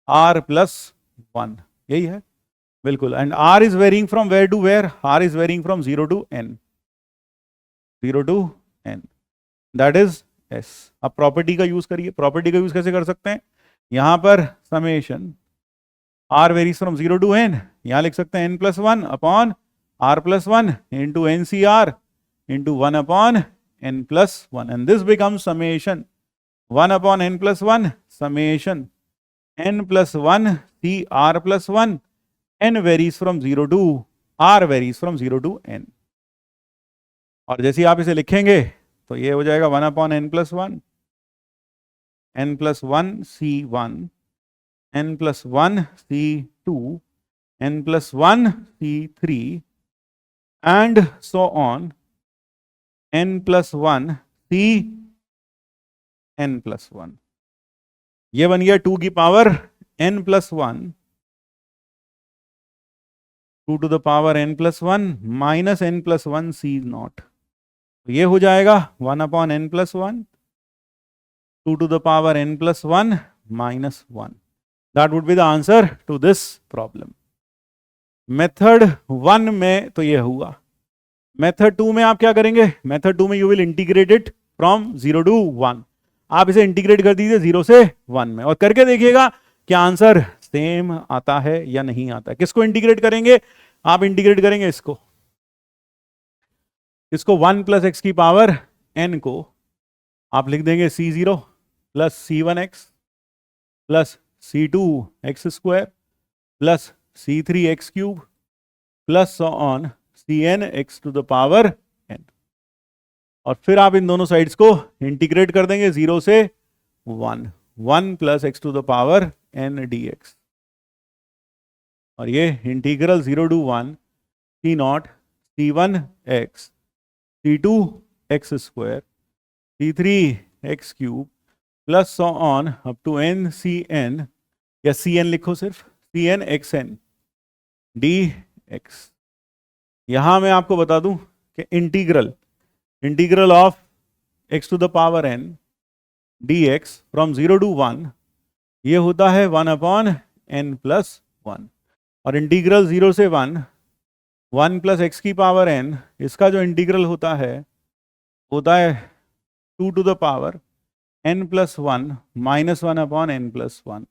R+1, यही है बिल्कुल। And R is varying from where to where, R is varying from 0 to n, 0 to n, that is S। अब प्रॉपर्टी का यूज करिए। प्रॉपर्टी का यूज कैसे कर सकते हैं? यहां पर summation R varies from 0 to n, यहां लिख सकते हैं n+1 upon R+1 into NCR into 1/n+1, and this becomes summation 1/n+1 summation n+1 CR+1, n varies from 0 to R varies from 0 to n। और जैसे आप इसे लिखेंगे तो ये हो जाएगा 1/n+1 n+1 C1 n+1 C2 n+1 C3 and so on n+1 C n+1। ये बन गया 2 की power n+1, 2 to the power n+1 minus n+1 C0। तो ये हो जाएगा 1/n+1 2 to the power n+1 minus 1। That would be the answer to this problem. Method 1 में तो ये हुआ। मेथड 2 में आप क्या करेंगे? मेथड 2 में you will integrate it from 0 to 1। आप इसे इंटीग्रेट कर दीजिए 0 से 1 में और करके देखिएगा क्या आंसर सेम आता है या नहीं आता है। किसको इंटीग्रेट करेंगे? आप इंटीग्रेट करेंगे इसको 1 + x की पावर n को आप लिख देंगे C0 + C1x + C2x² + C3x³ plus so on Cn x to the power n। और फिर आप इन दोनों साइड्स को इंटीग्रेट कर देंगे 0 से 1, 1 + x to the power n dx। और ये integral 0 to 1 C0 C1x C2x² C3x³ plus so on up to n Cn, या Cn लिखो सिर्फ, Cn xn dx। यहां मैं आपको बता दूं कि integral of x to the power n dx from 0 to 1 ये होता है 1/n+1। और इंटीग्रल 0 से 1 + x की पावर n, इसका जो इंटीग्रल होता है 2 to the power n+1 minus 1/n+1।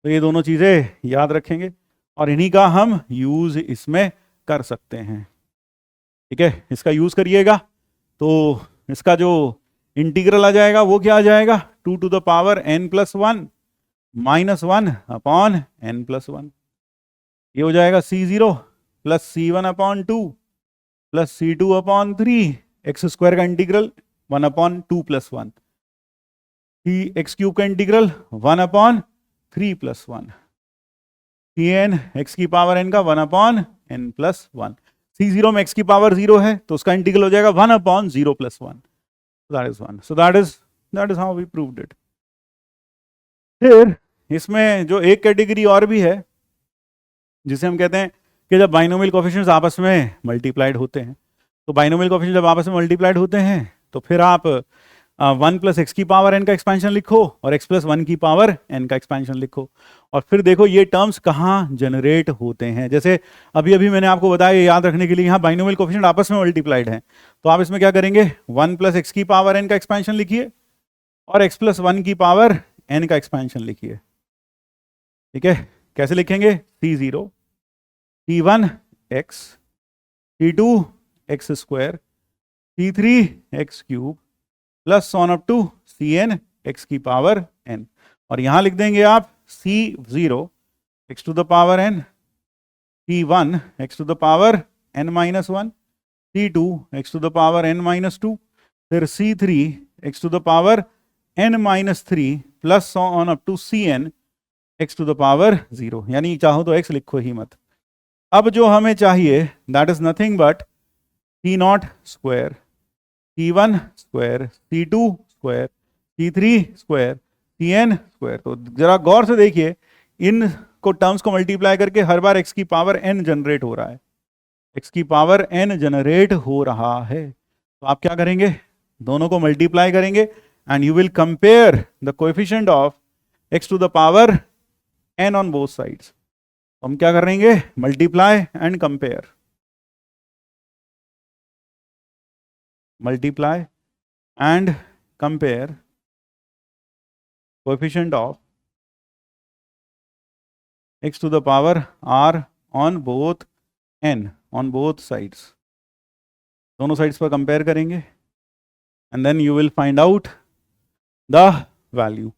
तो ये दोनों चीजें याद रखेंगे और इन्हीं का हम यूज इसमें कर सकते हैं। ठीक है, इसका यूज करिएगा तो इसका जो इंटीग्रल आ जाएगा वो क्या आ जाएगा? 2 to the power n+1 minus 1/n+1। ये हो जाएगा C0 + C1/2 + C2/3 x² का इंटीग्रल 1/2 + 1, x³ का इंटीग्रल 1/3 + 1, Cn x की पावर n का 1/n+1। C0 में x की पावर 0 है तो उसका इंटीग्रल हो जाएगा 1/0 + 1। That is 1. So that is how we proved it. फिर इसमें जो एक कैटेगरी और भी है जिसे हम कहते हैं कि जब बाइनोमियल कोएफिशिएंट्स आपस में मल्टीप्लाइड होते हैं, तो बाइनोमियल कोएफिशिएंट जब आपस में मल्टीप्लाइड होते हैं तो फिर आप 1 + x की पावर n का एक्सपेंशन लिखो और x + 1 की पावर n का एक्सपेंशन लिखो और फिर देखो ये टर्म्स कहाँ जनरेट होते हैं। जैसे अभी मैंने आपको बताया, याद रखने के लिए, यहाँ बाइनोमियल कोएफिशिएंट आपस में मल्टीप्लाइड हैं तो आप इसमें क्या करेंगे? 1 + x की पावर n का एक्सपेंशन लिखिए और x + 1 की पावर n का एक्सपेंशन लिखिए। ठीक है, कैसे लिखेंगे? C0 C1x C2x² C3x³ plus on up to c n x की पावर एन, और यहां लिख देंगे आप C0 x to the power n, C1 x to the power n minus one, C2 x to the power n minus two, फिर C3 x to the power n minus three, plus on up to Cn x to the power 0, यानी चाहो तो x लिखो ही मत। अब जो हमें चाहिए that is nothing but C0 square, C1 square, C2 square, C3 square, Cn square. तो जरा गौर से देखिए, इन को टर्म्स को मल्टीप्लाई करके हर बार x की पावर n जनरेट हो रहा है, x की पावर n जनरेट हो रहा है। तो आप क्या करेंगे, दोनों को मल्टीप्लाई करेंगे and you will compare the coefficient of x to the power n on both sides. हम क्या करेंगे, multiply and compare, multiply and compare coefficient of x to the power r on both n on both sides, दोनों sides पर compare करेंगे and then you will find out the value.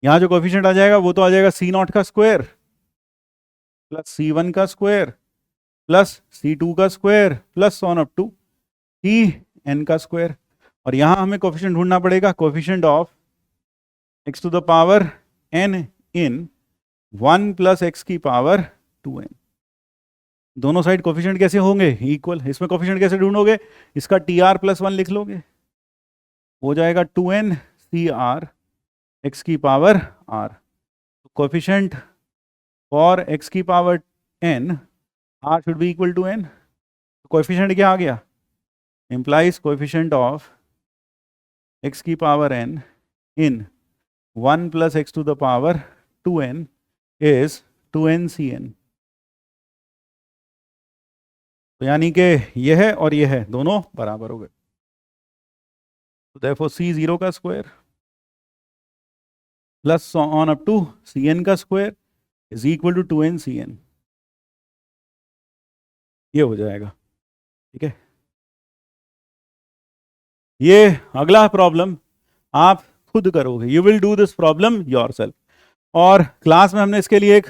यहां जो coefficient आ जाएगा वो तो आ जाएगा C0 का स्क्वायर प्लस C1 का स्क्वायर प्लस C2 का square plus on up to Cn का स्क्वायर, और यहां हमें कोएफिशिएंट ढूंढना पड़ेगा, coefficient of x to the power n in 1 plus x की पावर 2n। दोनों साइड कोफिशिएंट कैसे होंगे, इक्वल। इसमें कोफिशिएंट कैसे ढूंढोगे, इसका TR प्लस 1 लिख लोगे, हो जाएगा 2n CR एक्स की power r। Coefficient for x की power n r should be equal to n। Coefficient क्या आ गया, इंप्लाइज कोफिशिएंट ऑफ x की power n in 1 plus x to the power 2n is 2nCn। तो यानी कि यह है और यह है दोनों बराबर हो गए। तो therefore C0 का square plus on up to Cn का square is equal to 2nCn, ये हो जाएगा। ठीक है, ये अगला प्रॉब्लम आप खुद करोगे, you will do this problem yourself. और क्लास में हमने इसके लिए एक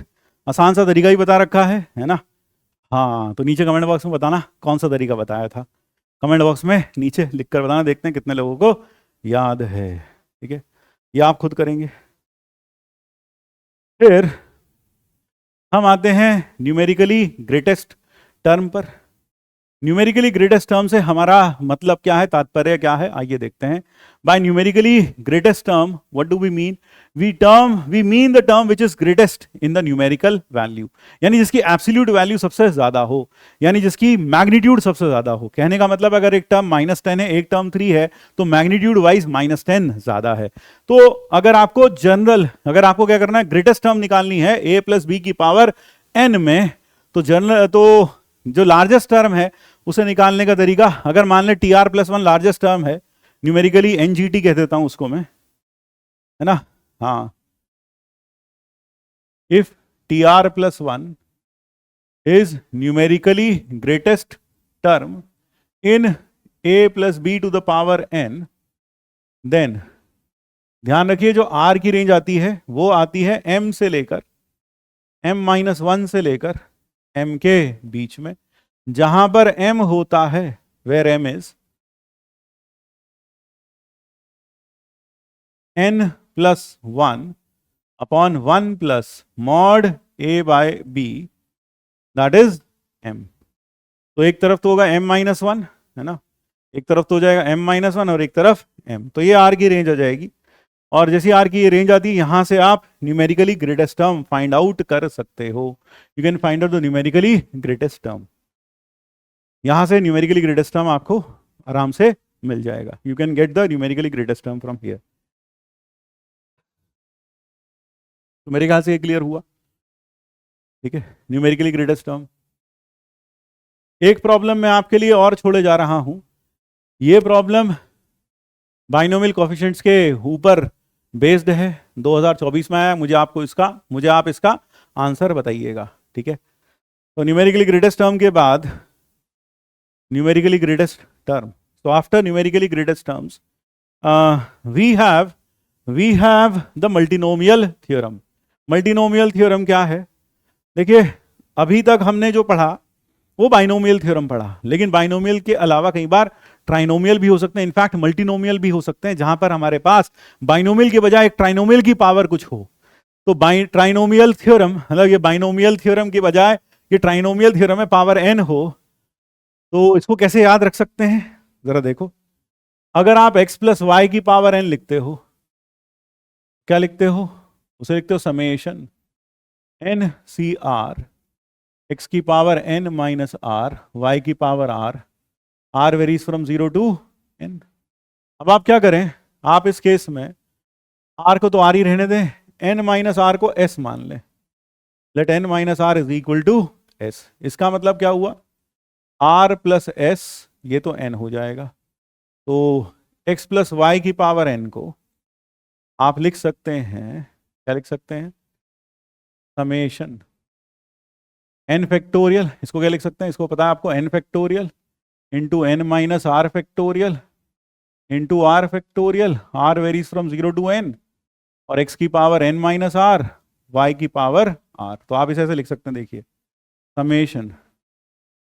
आसान सा तरीका ही बता रखा है ना। हाँ, तो नीचे कमेंट बॉक्स में बताना कौन सा तरीका बताया था, कमेंट बॉक्स में नीचे लिख कर बताना, देखते हैं कितने लोगों को याद है। ठीक है, ये आप खुद करेंगे। फिर हम आते हैं न्यूमेरिकली ग्रेटेस्ट टर्म पर। न्यूमेरिकली ग्रेटेस्ट टर्म से हमारा मतलब क्या है, तात्पर्य क्या है, आइए देखते हैं। By numerically greatest term what do we mean, we mean the term which is greatest in the numerical value, यानी जिसकी एब्सोल्यूट वैल्यू सबसे ज्यादा हो, यानी जिसकी मैग्नीट्यूड सबसे ज्यादा हो। कहने का मतलब अगर एक टर्म -10 है, एक टर्म 3 है, तो मैग्नीट्यूड वाइज -10 ज्यादा है। तो अगर आपको जनरल, अगर आपको क्या करना है, ग्रेटेस्ट टर्म निकालनी है a प्लस बी की पावर n में, तो जनरल, तो जो लार्जेस्ट टर्म है उसे निकालने का तरीका, अगर मान ले TR प्लस 1 लार्जेस्ट टर्म है, न्यूमेरिकली NGT कह देता हूं उसको मैं, है ना। हाँ, if TR plus 1 is numerically greatest term in a plus b to the power n, then ध्यान रखिए जो R की रेंज आती है वो आती है m से लेकर m-1 से लेकर m के बीच में, जहां पर m होता है where m is n plus 1 upon 1 plus mod a by b, that is m। तो एक तरफ तो होगा m-1, है ना, एक तरफ तो हो जाएगा m-1 और एक तरफ m, तो ये r की रेंज आ जाएगी। और जैसी r की ये रेंज आती है, यहां से आप numerically greatest term find out कर सकते हो। You can find out the numerically greatest term, यहां से न्यूमेरिकली ग्रेटेस्ट टर्म आपको आराम से मिल जाएगा। You can get the numerically greatest term from here. तो मेरे ख्याल से ये क्लियर हुआ। ठीक है, न्यूमेरिकली ग्रेटेस्ट टर्म। एक प्रॉब्लम मैं आपके लिए और छोड़े जा रहा हूं, ये प्रॉब्लम बाइनोमियल कोएफिशिएंट्स के ऊपर बेस्ड है, 2024 में आया। मुझे आप इसका आंसर बताइएगा। ठीक है, तो न्यूमेरिकली ग्रेटेस्ट टर्म के बाद numerically greatest term, so after numerically greatest terms we have the multinomial theorem. Multinomial theorem क्या है? देखिए, अभी तक हमने जो पढ़ा वो बाइनोमियल थ्योरम पढ़ा, लेकिन बाइनोमियल के अलावा कई बार ट्राइनोमियल भी हो सकते हैं, इनफैक्ट मल्टीनोमियल भी हो सकते हैं, जहां पर हमारे पास बाइनोमियल के बजाय एक ट्राइनोमियल की पावर कुछ हो। तो ट्राइनोमियल थ्योरम मतलब ये बाइनोमियल थ्योरम के बजाय ये ट्राइनोमियल थ्योरम है, पावर n हो, तो इसको कैसे याद रख सकते हैं? जरा देखो, अगर आप x प्लस वाई की पावर n लिखते हो, क्या लिखते हो? उसे लिखते हो summation n C R X की power n minus R Y की power r varies from 0 to n। अब आप क्या करें, आप इस केस में r को तो r ही रहने दें, n माइनस आर को s मान लें। Let n minus r is equal to s। इसका मतलब क्या हुआ? r प्लस s, ये तो n हो जाएगा। तो x प्लस वाई की पावर n को आप लिख सकते हैं, क्या लिख सकते हैं? Summation n factorial. इसको क्या लिख सकते हैं? इसको पता है आपको, n factorial into n minus r factorial into आर factorial, r varies from 0 to n, और x की power n minus r, y की पावर r। तो आप इसे ऐसे लिख सकते हैं, देखिए, summation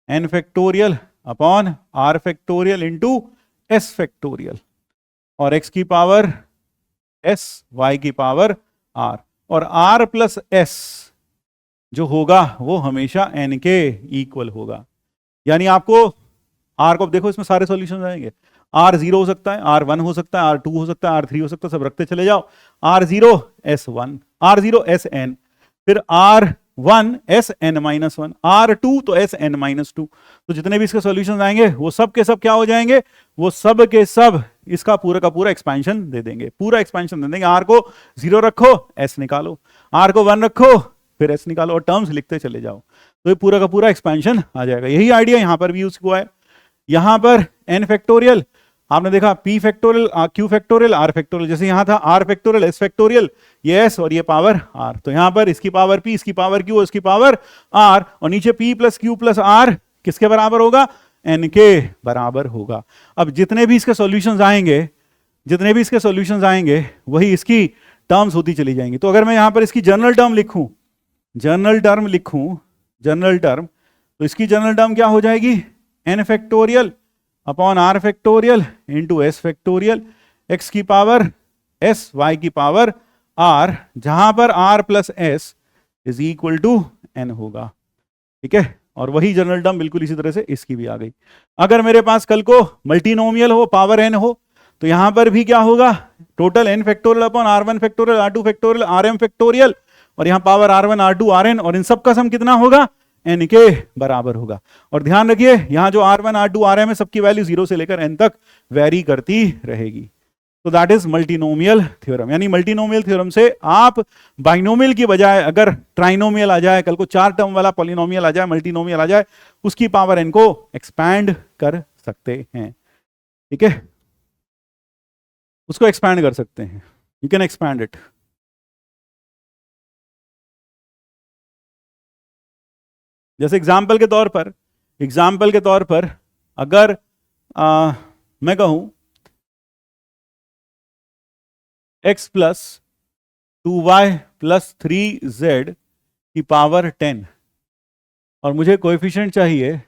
n factorial upon r factorial into s factorial, और x की पावर s, y की पावर r, और r प्लस s जो होगा वो हमेशा n के इक्वल होगा। यानी आपको r को, देखो इसमें सारे सॉल्यूशन आएंगे, r0 हो सकता है, r1 हो सकता है, r2 हो सकता है, r3 हो सकता है, सब रखते चले जाओ। r0 s1, r0 sn, फिर r1 sn माइनस 1, r2 तो sn माइनस 2। तो जितने भी इसके सॉल्यूशंस आएंगे वो सब के सब क्या हो जाएंगे? वो सब के सब इसका पूरा का पूरा एक्सपेंशन दे देंगे, पूरा एक्सपेंशन दे देंगे। r को 0 रखो, s निकालो, r को 1 रखो, फिर s निकालो, और टर्म्स लिखते चले जाओ, तो ये पूरा का पूरा एक्सपेंशन आ जाएगा। यही आइडिया यहां पर भी यूज हुआ है। यहां पर n फैक्टोरियल आपने देखा, p factorial, q factorial, r factorial, जैसे यहां था r फैक्टोरियल, s फैक्टोरियल, ये s और ये पावर r, तो यहां पर इसकी पावर p, इसकी पावर q, इसकी पावर r, और नीचे p plus q plus r किसके बराबर होगा? n के बराबर होगा। अब जितने भी इसके सॉल्यूशंस आएंगे, जितने भी इसके सॉल्यूशंस आएंगे, वही इसकी टर्म्स होती चली जाएंगी। तो अगर मैं यहां पर इसकी जनरल टर्म लिखूं, जनरल टर्म लिखूं, जनरल टर्म, तो इसकी जनरल टर्म क्या हो जाएगी? n factorial upon r factorial into s factorial, x की पावर s, y की पावर r, जहां पर r plus s is equal to n होगा। ठीक है, और वही जनरल टर्म बिल्कुल इसी तरह से इसकी भी आ गई। अगर मेरे पास कल को मल्टीनोमियल हो, पावर n हो, तो यहां पर भी क्या होगा? Total n factorial upon r1 factorial, r2 factorial, rm factorial, और यहां पावर r1, r2, rn, और इन सब का सम कितना होगा? n के बराबर होगा। और ध्यान रखिए, यहां जो r1, r2, rm है, सबकी वैल्यू 0 से लेकर n तक वेरी करती रहेगी। तो दैट इज मल्टीनोमियल थ्योरम। यानी मल्टीनोमियल थ्योरम से आप बाइनोमियल की बजाय अगर ट्राइनोमियल आ जाए, कल को 4 टर्म वाला पॉलिनोमियल आ जाए, मल्टीनोमियल आ जाए, उसकी पावर n को एक्सपैंड कर सकते हैं। ठीक है, उसको एक्सपैंड कर सकते हैं, यू कैन एक्सपैंड इट। जैसे एग्जाम्पल के तौर पर, एग्जाम्पल के तौर पर अगर मैं कहूं x plus 2y plus 3z की पावर 10, और मुझे कोएफिशिएंट चाहिए,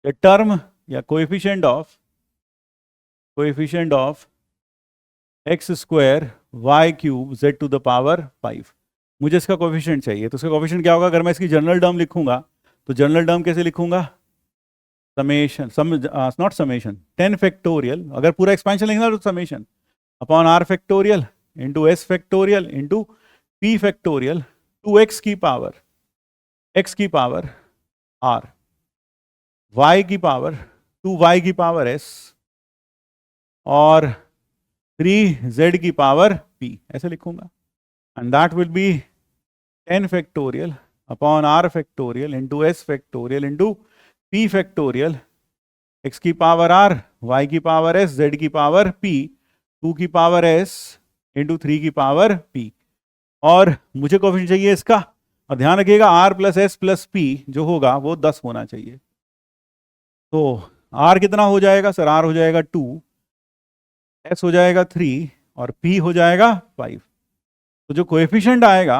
टर्म या coefficient of x square y cube z to the power 5, मुझे इसका कोएफिशिएंट चाहिए। तो इसका कोएफिशिएंट क्या होगा? अगर मैं इसकी जनरल टर्म लिखूंगा, तो जनरल टर्म कैसे लिखूंगा? समेशन, नॉट समेशन, 10 फैक्टोरियल, अगर पूरा एक्सपेंशन लिखना तो summation upon r factorial into s factorial into p factorial, 2x की पावर r, y की पावर 2y की पावर s, और 3z की पावर p, ऐसे लिखूंगा। And that will B 10 factorial upon r factorial into s factorial into p factorial, x की power r, y की power s, z की power p, 2 की पावर s इंटू 3 की power p, और मुझे कोएफिशिएंट चाहिए इसका। और ध्यान रखिएगा r plus s plus p जो होगा वो 10 होना चाहिए। तो r कितना हो जाएगा सर? r हो जाएगा 2, s हो जाएगा 3 और p हो जाएगा 5। तो जो कोएफिशिएंट आएगा,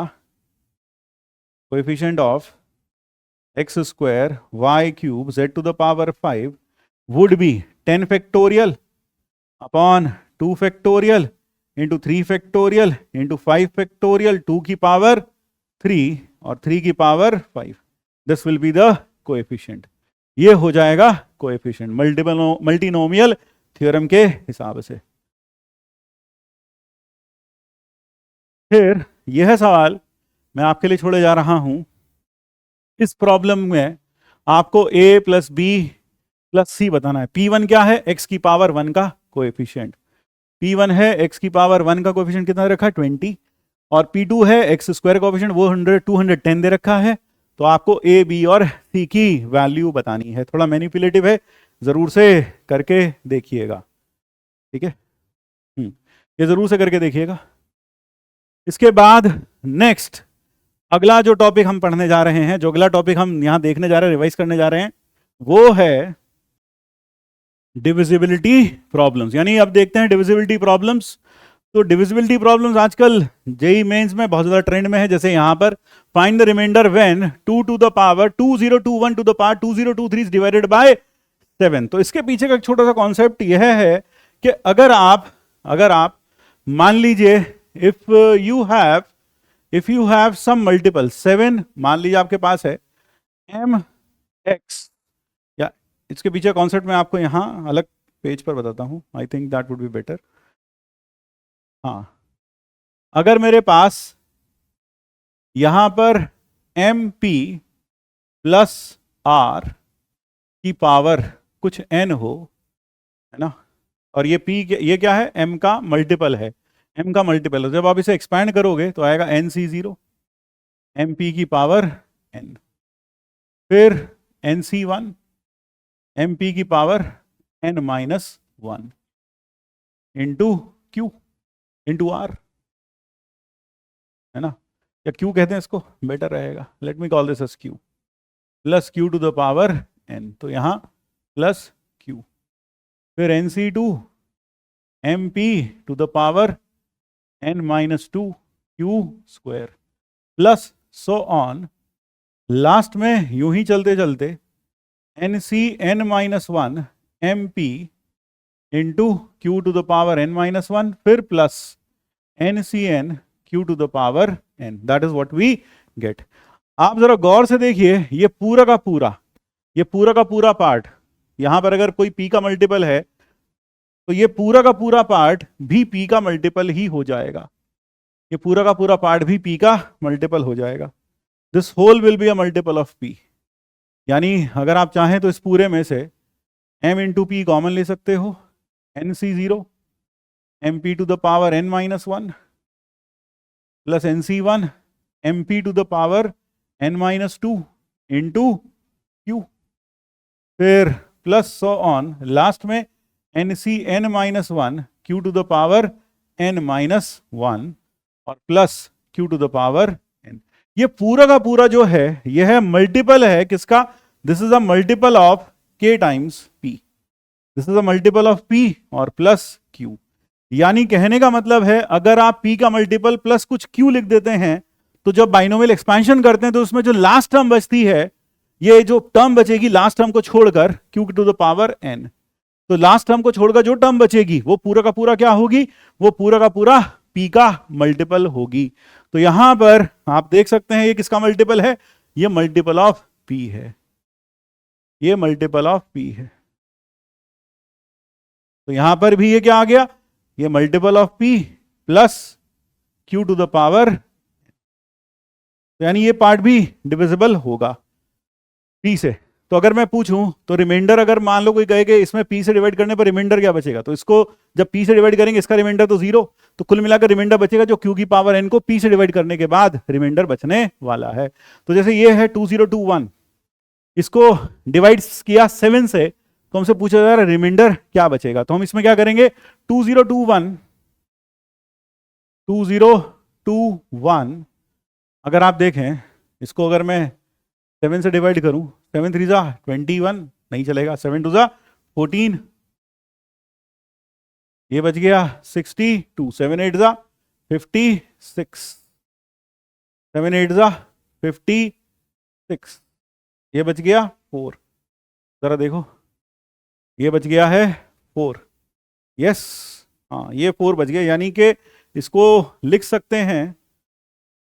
coefficient of x square y cube z to the power 5 would be 10 factorial upon 2 factorial into 3 factorial into 5 factorial 2 की पावर 3 और 3 की power 5। This will be the coefficient. ये हो जाएगा कोएफिशिएंट मल्टीनोमियल थ्योरम के हिसाब से। फिर यह सवाल मैं आपके लिए छोड़े जा रहा हूं। इस प्रॉब्लम में आपको a प्लस बी प्लस सी बताना है। P1 क्या है? x की पावर 1 का कोएफिशिएंट। P1 है x की पावर 1 का कोएफिशिएंट कितना रखा है? 20। और P2 है x स्क्वायर कोएफिशिएंट, वो 210 दे रखा है। तो आपको a b और c की वैल्यू बतानी है। थोड़ा मैनिपुलेटिव है, जरूर से करके देखिएगा, ठीक है। ये जरूर से करके देखिएगा। इसके बाद नेक्स्ट अगला जो टॉपिक हम पढ़ने जा रहे हैं, जो अगला टॉपिक हम यहां देखने जा रहे हैं, रिवाइज करने जा रहे हैं, वो है डिविजिबिलिटी प्रॉब्लम्स। यानी अब देखते हैं डिविजिबिलिटी प्रॉब्लम्स। तो डिविजिबिलिटी प्रॉब्लम्स आजकल जेई मेंस में बहुत ज्यादा ट्रेंड में है। जैसे यहां पर find the remainder when 2 to the power 2021 to the power 2023 is divided by 7। तो इसके पीछे का एक छोटा सा कॉन्सेप्ट यह है कि अगर आप मान लीजिए if you have some multiple 7, मान लीजिए आपके पास है mx, या इसके पीछे कॉन्सेप्ट मैं आपको यहां अलग पेज पर बताता हूं, I think that would be better. हाँ, अगर मेरे पास यहां पर mp प्लस r की पावर कुछ n हो, है ना, और ये p ये क्या है? m का मल्टीपल है, m का मल्टीपल है। जब आप इसे एक्सपैंड करोगे तो आएगा nc0 mp की पावर n, फिर nc1 mp की power n minus 1 into q into r, है ना, या q कहते हैं इसको, बेटर रहेगा। Let me call this as q plus q to the power n। तो यहां प्लस q, फिर nc2 mp to the power n minus 2 q square plus so on. Last में यूं ही चलते चलते n minus 1 mp into q to the power n minus 1, फिर plus ncn q to the power n। That is what we get. आप जरा गौर से देखिए, ये पूरा का पूरा पार्ट, यहां पर अगर कोई p का मल्टीपल है तो ये पूरा का पूरा पार्ट भी p का मल्टीपल ही हो जाएगा। ये पूरा का पूरा पार्ट भी p का मल्टीपल हो जाएगा। This whole will be a multiple of p। यानी अगर आप चाहें तो इस पूरे में से m इंटू पी कॉमन ले सकते हो, nc0 mp to the power n minus 1 plus nc1 mp to the power n minus 2 into q, फिर प्लस सो ऑन। लास्ट में ncn minus 1 q to the power n minus 1 और plus q to the power n। ये पूरा का पूरा जो है यह मल्टीपल है किसका? This is a multiple of k times p। This is a multiple of p और प्लस q। यानी कहने का मतलब है अगर आप p का मल्टीपल प्लस कुछ q लिख देते हैं तो जब बाइनोमियल एक्सपेंशन करते हैं तो उसमें जो लास्ट टर्म बचती है, ये जो टर्म बचेगी लास्ट टर्म को छोड़कर q to the power n, तो लास्ट टर्म को छोड़कर जो टर्म बचेगी वो पूरा का पूरा क्या होगी? वो पूरा का पूरा p का मल्टीपल होगी। तो यहां पर आप देख सकते हैं ये किसका मल्टीपल है? ये मल्टीपल ऑफ p है, ये मल्टीपल ऑफ p है। तो यहां पर भी ये क्या आ गया? ये multiple of p plus q to the power, तो यानी ये पार्ट भी डिविजिबल होगा p से। तो अगर मैं पूछूं तो रिमाइंडर, अगर मान लो कोई कहे कि इसमें p से डिवाइड करने पर रिमाइंडर क्या बचेगा, तो इसको जब p से डिवाइड करेंगे इसका रिमाइंडर तो 0, तो कुल मिलाकर रिमाइंडर बचेगा जो q की पावर n को p से डिवाइड करने के बाद रिमाइंडर बचने वाला है। तो जैसे ये है 2021, इसको डिवाइड किया 7 से, तो हमसे पूछा जा रहा है रिमाइंडर क्या बचेगा। तो हम इसमें क्या करेंगे? 2021 अगर आप देखें इसको, अगर मैं 7 से डिवाइड करूं, 7 3 जा 21 नहीं चलेगा, 7 2 जा 14, ये बच गया 62, 7 8 जा 56, 7 8 जा 56, ये बच गया 4, जरा देखो ये बच गया है 4, यस, हाँ ये 4 बच गया, यानी कि इसको लिख सकते हैं,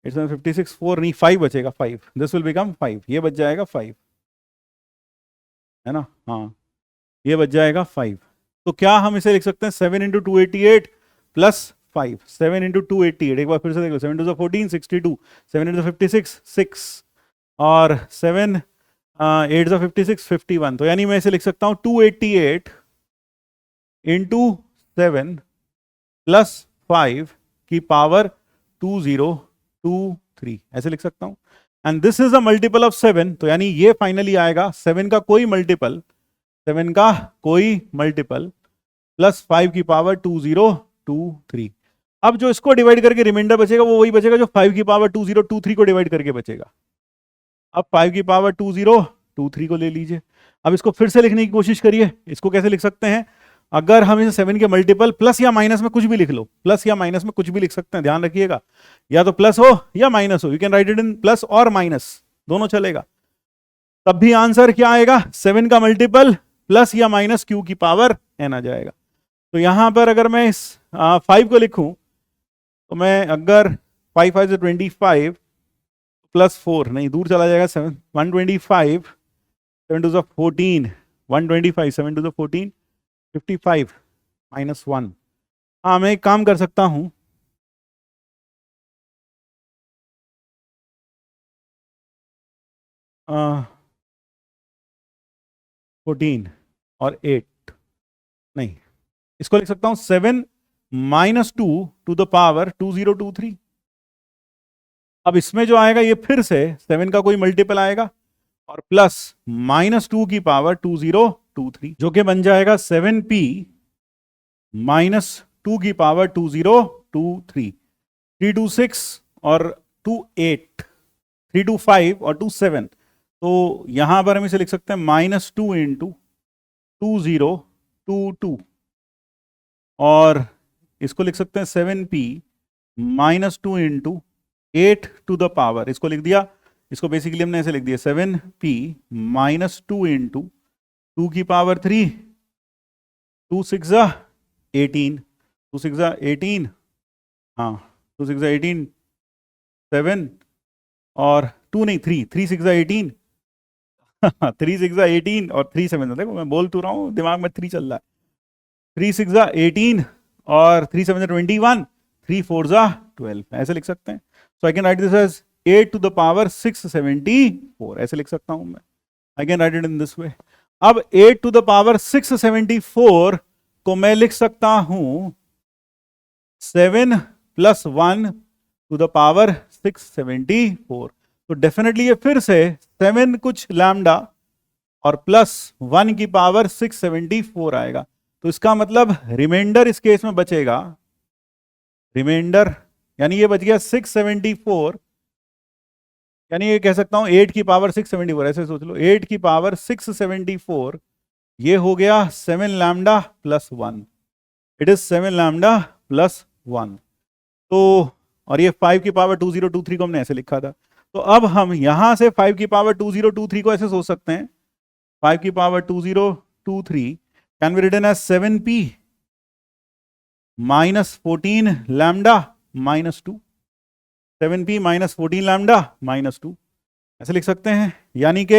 इट्स 56 4 नहीं 5 बचेगा, 5, दिस विल बिकम 5, ये बच जाएगा 5, है ना, हाँ ये बच जाएगा 5। तो क्या हम इसे लिख सकते हैं 7 इंटू 288 प्लस 5, 7 इंटू 288, एक बार फिर से देखो, 7 टू 14 62, 7 इंटू 56 6, और 7 8 56 51, तो यानी मैं इसे लिख सकता हूं 288 इंटू 7 प्लस 5 की पावर 2023, ऐसे लिख सकता हूं, and this is a multiple of 7, तो यानी ये फाइनली आएगा 7 का कोई मल्टीपल, 7 का कोई मल्टीपल प्लस 5 की पावर 2023। अब जो इसको डिवाइड करके रिमाइंडर बचेगा वो वही बचेगा जो 5 की पावर 2023 को डिवाइड करके बचेगा। अब 5 की पावर 2023 को ले लीजिए, अब इसको फिर से लिखने की कोशिश करिए, इसको कैसे लिख सकते हैं, अगर हम इसे 7 के मल्टीपल प्लस या माइनस में कुछ भी लिख लो, प्लस या माइनस में कुछ भी लिख सकते हैं, ध्यान रखिएगा, या तो प्लस हो या माइनस हो, you can write it in plus और माइनस, दोनों चलेगा, तब भी आंसर क्या आएगा, 7 का मल्टीपल प्लस या माइनस q की पावर n आ जाएगा। तो यहां पर अगर मैं इस 5 को लिखूं, तो मैं अगर 5 5 से 25 प्लस 4, नहीं दूर चला जाएगा, 7 125, 7 to the 14 125, 7 to the 14 55 minus 1। हाँ मैं एक काम कर सकता हूं, आ, 14 और 8, नहीं इसको लिख सकता हूं 7 माइनस 2 टू द पावर 2023। अब इसमें जो आएगा ये फिर से 7 का कोई मल्टीपल आएगा और प्लस माइनस 2 की पावर 2023, जो कि बन जाएगा 7p माइनस 2 की पावर 2023, 3 2 6 और 2 8, 3 2 5 और 2 7, तो यहां पर हम इसे लिख सकते हैं माइनस 2 इंटू 2022, और इसको लिख सकते हैं 7p minus 2 into 8 to the power, इसको लिख दिया, इसको बेसिकली हमने ऐसे लिख दिया 7p माइनस 2 इंटू 2 की पावर 3, 2 6 18, 2 6 18, हाँ 2 6 18, 7 और 2 नहीं 3, 3 6 18, 3 6 18 और 3 7, देखो मैं बोल तो रहा हूँ, दिमाग में 3 चल रहा है, 3 6 18 और 3 7 21, 3 4 12, ऐसे लिख सकते हैं। So I can write this as 8 to the power 674, ऐसे लिख सकता हूं मैं, I can write it in this way. अब 8 टू द पावर 674 को मैं लिख सकता हूं 7 प्लस 1 टू द पावर 674, तो डेफिनेटली ये फिर से 7 कुछ लैम्डा और प्लस 1 की पावर 674 आएगा, तो इसका मतलब रिमाइंडर इस केस में बचेगा, रिमाइंडर यानी ये बच गया 674, यानी ये कह सकता हूं 8 की पावर 674, ऐसे सोच लो 8 की पावर 674, ये हो गया 7 lambda plus 1, it is 7 lambda plus 1, तो और ये 5 की पावर 2023 को हमने ऐसे लिखा था, तो अब हम यहां से 5 की पावर 2023 को ऐसे सोच सकते हैं, 5 की power 2023 can be written as 7p minus 14 lambda minus 2, 7p minus 14 lambda minus 2, ऐसे लिख सकते हैं, यानी कि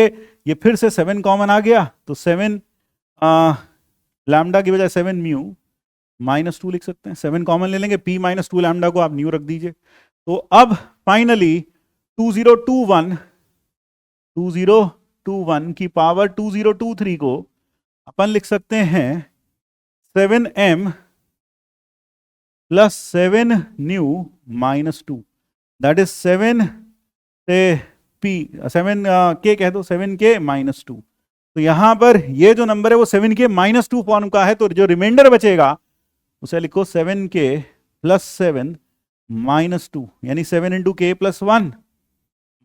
ये फिर से 7 कॉमन आ गया, तो 7 लैम्डा की बजाय 7 म्यू माइनस 2 लिख सकते हैं, 7 कॉमन ले लेंगे, p माइनस 2 लैम्डा को आप न्यू रख दीजिए, तो अब फाइनली 2021 की पावर 2023 को अपन लिख सकते हैं 7m plus 7 new minus 2, that is 7 से p 7 k कह दो, 7k माइनस 2, तो यहां पर ये जो नंबर है वो 7k माइनस 2 फॉर्म का है, तो जो रिमाइंडर बचेगा उसे लिखो 7k प्लस 7 माइनस 2, यानी 7 इंटू k प्लस 1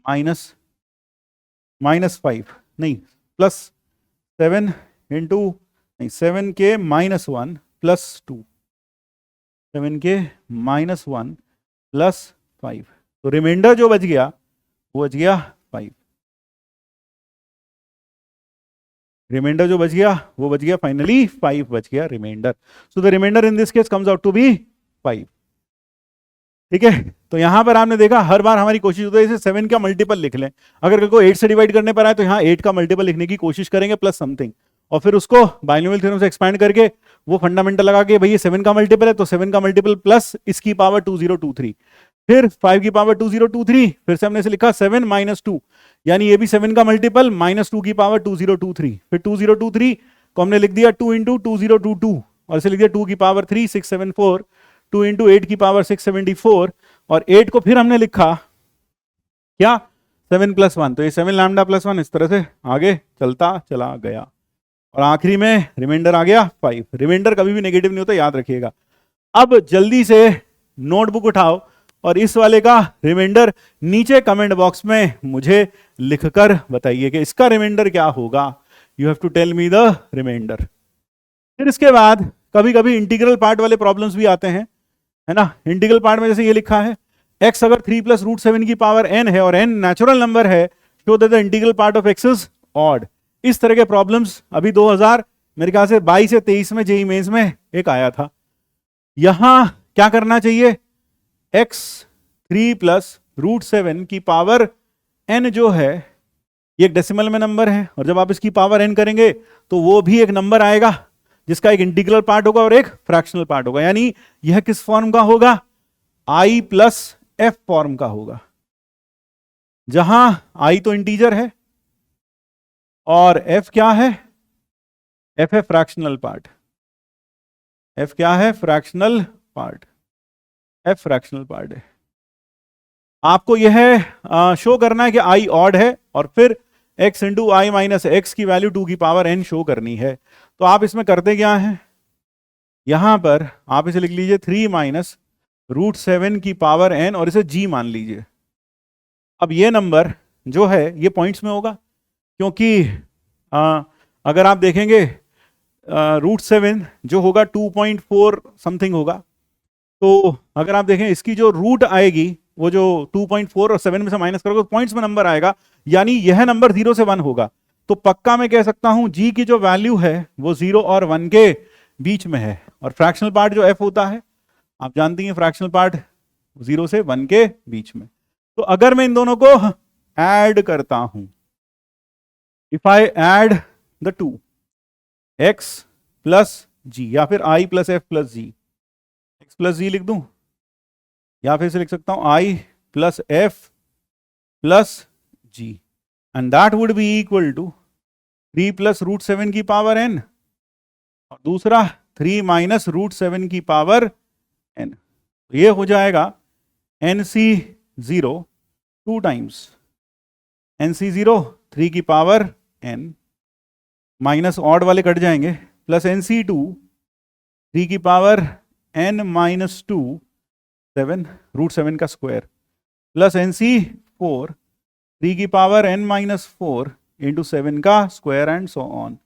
माइनस 5, नहीं प्लस 7 इंटू नहीं 7k minus 1 plus 2, 7k -1 plus 5, तो रिमाइंडर जो बच गया वो बच गया 5। रिमाइंडर जो बच गया वो बच गया फाइनली 5 बच गया reminder. So the reminder in this case comes out to be 5। ठीक है, तो यहां पर आपने देखा हर बार हमारी कोशिश होती है इसे 7 का मल्टीपल लिख लें। अगर को 8 से डिवाइड करने पर आए तो यहाँ 8 का मल्टीपल लिखने की कोशिश करेंगे प्लस समथिंग, और फिर उसको बाइनोमियल थ्योरम से एक्सपैंड करके वो फंडामेंटल लगा के भाई ये 7 का मल्टीपल है तो 7 का मल्टीपल प्लस इसकी पावर 2023, फिर 5 की पावर 2023, फिर से हमने इसे लिखा 7 - 2, यानी ये भी 7 का मल्टीपल -2 की पावर 2023, फिर 2023 को हमने लिख दिया 2 × 2022 और इसे लिख दिया 2 की पावर 3 674, 2 × 8 की पावर 674, और 8 को फिर हमने लिखा क्या 7 + 1, तो ये 7 लैम्डा + 1 इस तरह से आगे चलता चला गया, और आखिरी में रिमाइंडर आ गया 5। रिमाइंडर कभी भी नेगेटिव नहीं होता, याद रखिएगा। अब जल्दी से नोटबुक उठाओ और इस वाले का रिमाइंडर नीचे कमेंट बॉक्स में मुझे लिखकर बताइए कि इसका रिमाइंडर क्या होगा। You have to tell me the reminder. फिर इसके बाद कभी कभी इंटीग्रल पार्ट वाले प्रॉब्लम्स भी आते हैं, है ना। इंटीग्रल पार्ट में जैसे ये लिखा है x अगर 3 + √7 की पावर n है और n नेचुरल नंबर है, show that the integral part of x is odd. इस तरह के प्रॉब्लम्स अभी 2000 मेरे ख्याल से 22 या 23 में जेईई मेंस में एक आया था। यहां क्या करना चाहिए, x 3 + √7 की पावर n जो है ये एक डेसिमल में नंबर है, और जब आप इसकी पावर n करेंगे तो वो भी एक नंबर आएगा जिसका एक इंटीग्रल पार्ट होगा और एक फ्रैक्शनल पार्ट होगा, यानी यह किस फॉर्म का होगा, i + f फॉर्म का होगा, जहां i तो इंटीजर है और f क्या है, f है फ्रैक्शनल पार्ट। f क्या है, fractional part. f fractional part है। आपको यह शो करना है कि i ऑड है और फिर x × i - x की वैल्यू 2 की पावर n शो करनी है। तो आप इसमें करते क्या हैं, यहां पर आप इसे लिख लीजिए 3 - √7 की पावर n और इसे g मान लीजिए। अब ये नंबर जो है ये पॉइंट्स में होगा, क्योंकि अगर आप देखेंगे √7 जो होगा 2.4 समथिंग होगा, तो अगर आप देखें इसकी जो रूट आएगी वो जो 2.4 और 7 में से माइनस करोगे तो पॉइंट्स में नंबर आएगा, यानी यह नंबर 0 से 1 होगा। तो पक्का मैं कह सकता हूं g की जो वैल्यू है वो 0 और 1 के बीच में है, और फ्रैक्शनल पार्ट जो f होता है आप जानती हैं फ्रैक्शनल पार्ट 0 से 1 के बीच में। तो अगर मैं इन दोनों को ऐड करता हूं, if I add the two x + g या फिर i + f + g, x + g लिख दूं या फिर से लिख सकता हूं i + f + g, and that would be equal to 3 + √7 की पावर n और दूसरा 3 - √7 की पावर n। ये हो जाएगा nc0 2 टाइम्स nc0 3 की पावर n माइनस ऑड वाले कट जाएंगे, प्लस nc2 3 की पावर n - 2 7 √7 का स्क्वायर, प्लस nc4 3 की पावर n - 4 × 7 का स्क्वायर, एंड सो ऑन।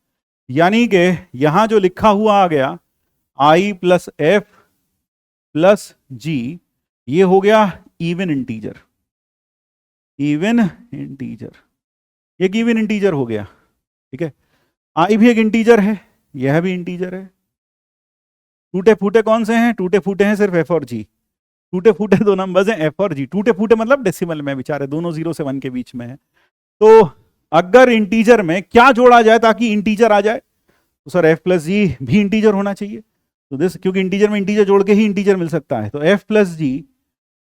यानी कि यहां जो लिखा हुआ आ गया i + f + g, ये हो गया इवन इंटीजर। इवन इंटीजर, एक इवन इंटीजर हो गया, ठीक है। i भी एक इंटीजर है, यह भी इंटीजर है। टूटे फूटे कौन से हैं, टूटे फूटे हैं सिर्फ f और g। टूटे फूटे दो नंबर्स हैं f और g, टूटे फूटे मतलब डेसिमल में बेचारे, दोनों 0 से 1 के बीच में है। तो अगर इंटीजर में क्या जोड़ा जाए ताकि इंटीजर आ जाए, तो सर f + g भी इंटीजर होना चाहिए। तो दिस, क्योंकि इंटीजर में इंटीजर जोड़ के ही इंटीजर मिल सकता है, तो f + g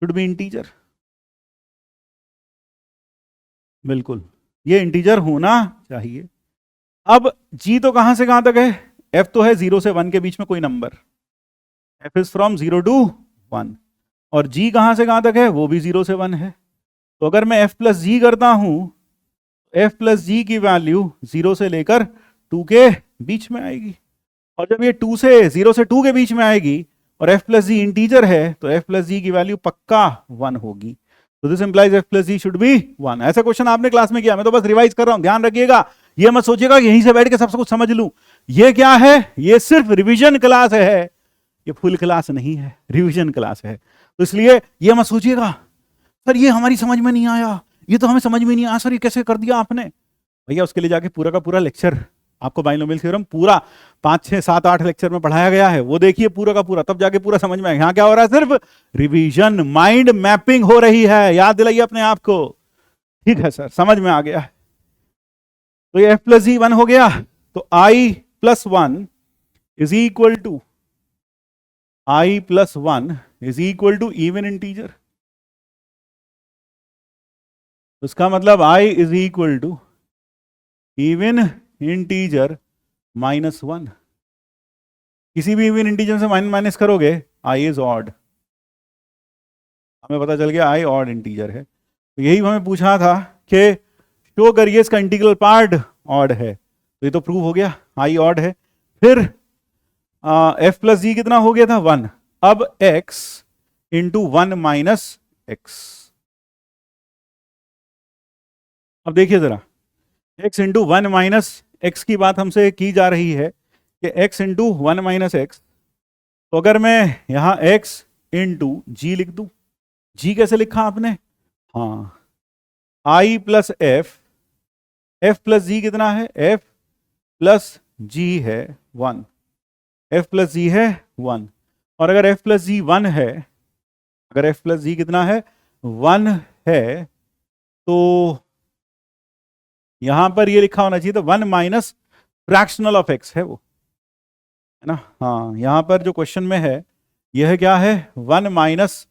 should be integer. बिल्कुल, ये इंटीजर होना चाहिए। अब g तो कहां से कहां तक है, f तो है 0 से 1 के बीच में कोई number, f is from 0 to 1, और g कहां से कहां तक है, वो भी 0 से 1 है। तो अगर मैं f + g करता हूं, f + g की वैल्यू 0 से लेकर 2 के बीच में आएगी, और जब ये 2 से 0 से 2 के बीच में आएगी और f + g इंटीजर है तो f + g की वैल्यू पक्का 1 होगी। तो this implies f + g should be 1। ऐसा क्वेश्चन आपने क्लास में किया, मैं तो बस रिवाइज कर रहा हूं, ध्यान रखिएगा। ये मत सोचिएगा कि यहीं से बैठ के सब कुछ समझ लूं, ये क्या है, ये सिर्फ रिवीजन क्लास है। ये फुल क्लास नहीं है, रिवीजन क्लास है। तो इसलिए ये मत सोचिएगा सर ये हमारी समझ में नहीं आया, ये तो हमें समझ में नहीं आया सर, ये कैसे कर दिया आपने। भैया उसके लिए जाके पूरा का पूरा लेक्चर आपको बाइनोमियल थ्योरम पूरा 5, 6, 7, 8 लेक्चर में पढ़ाया गया है, वो देखिए पूरा का पूरा, तब जाके पूरा समझ में आएगा। यहाँ क्या हो रहा है, सिर्फ रिवीजन, माइंड मैपिंग हो रही है, याद दिलाइए अपने आप को। ठीक है सर, समझ में आ गया। तो ये f प्लस जी 1 हो गया, तो i plus 1 is equal to i plus 1 is equal to even integer. उसका मतलब i is equal to even integer minus 1। किसी भी इवन इंटीजर से माइनस करोगे i इज ऑड, हमें पता चल गया i ऑड इंटीजर है। तो यही हमें पूछा था कि शो करिए इसका इंटीग्रल पार्ट ऑड है, तो ये तो प्रूव हो गया i ऑड है। फिर f प्लस जी कितना हो गया था 1, अब x इंटू 1 माइनस एक्स। अब देखिए जरा, x इंटू 1 माइनस एक्स की बात हमसे की जा रही है कि x इंटू 1 माइनस एक्स, तो अगर मैं यहां x इंटू जी लिख दूं, g कैसे लिखा आपने, हाँ i प्लस f प्लस जी कितना है, f प्लस g है 1, f प्लस जी है 1, और अगर f प्लस जी 1 है, अगर f प्लस जी कितना है 1 है, तो यहां पर ये लिखा होना चाहिए तो 1 माइनस फ्रैक्शनल ऑफ x है वो, है ना। हाँ, यहां पर जो क्वेश्चन में है यह क्या है, 1 minus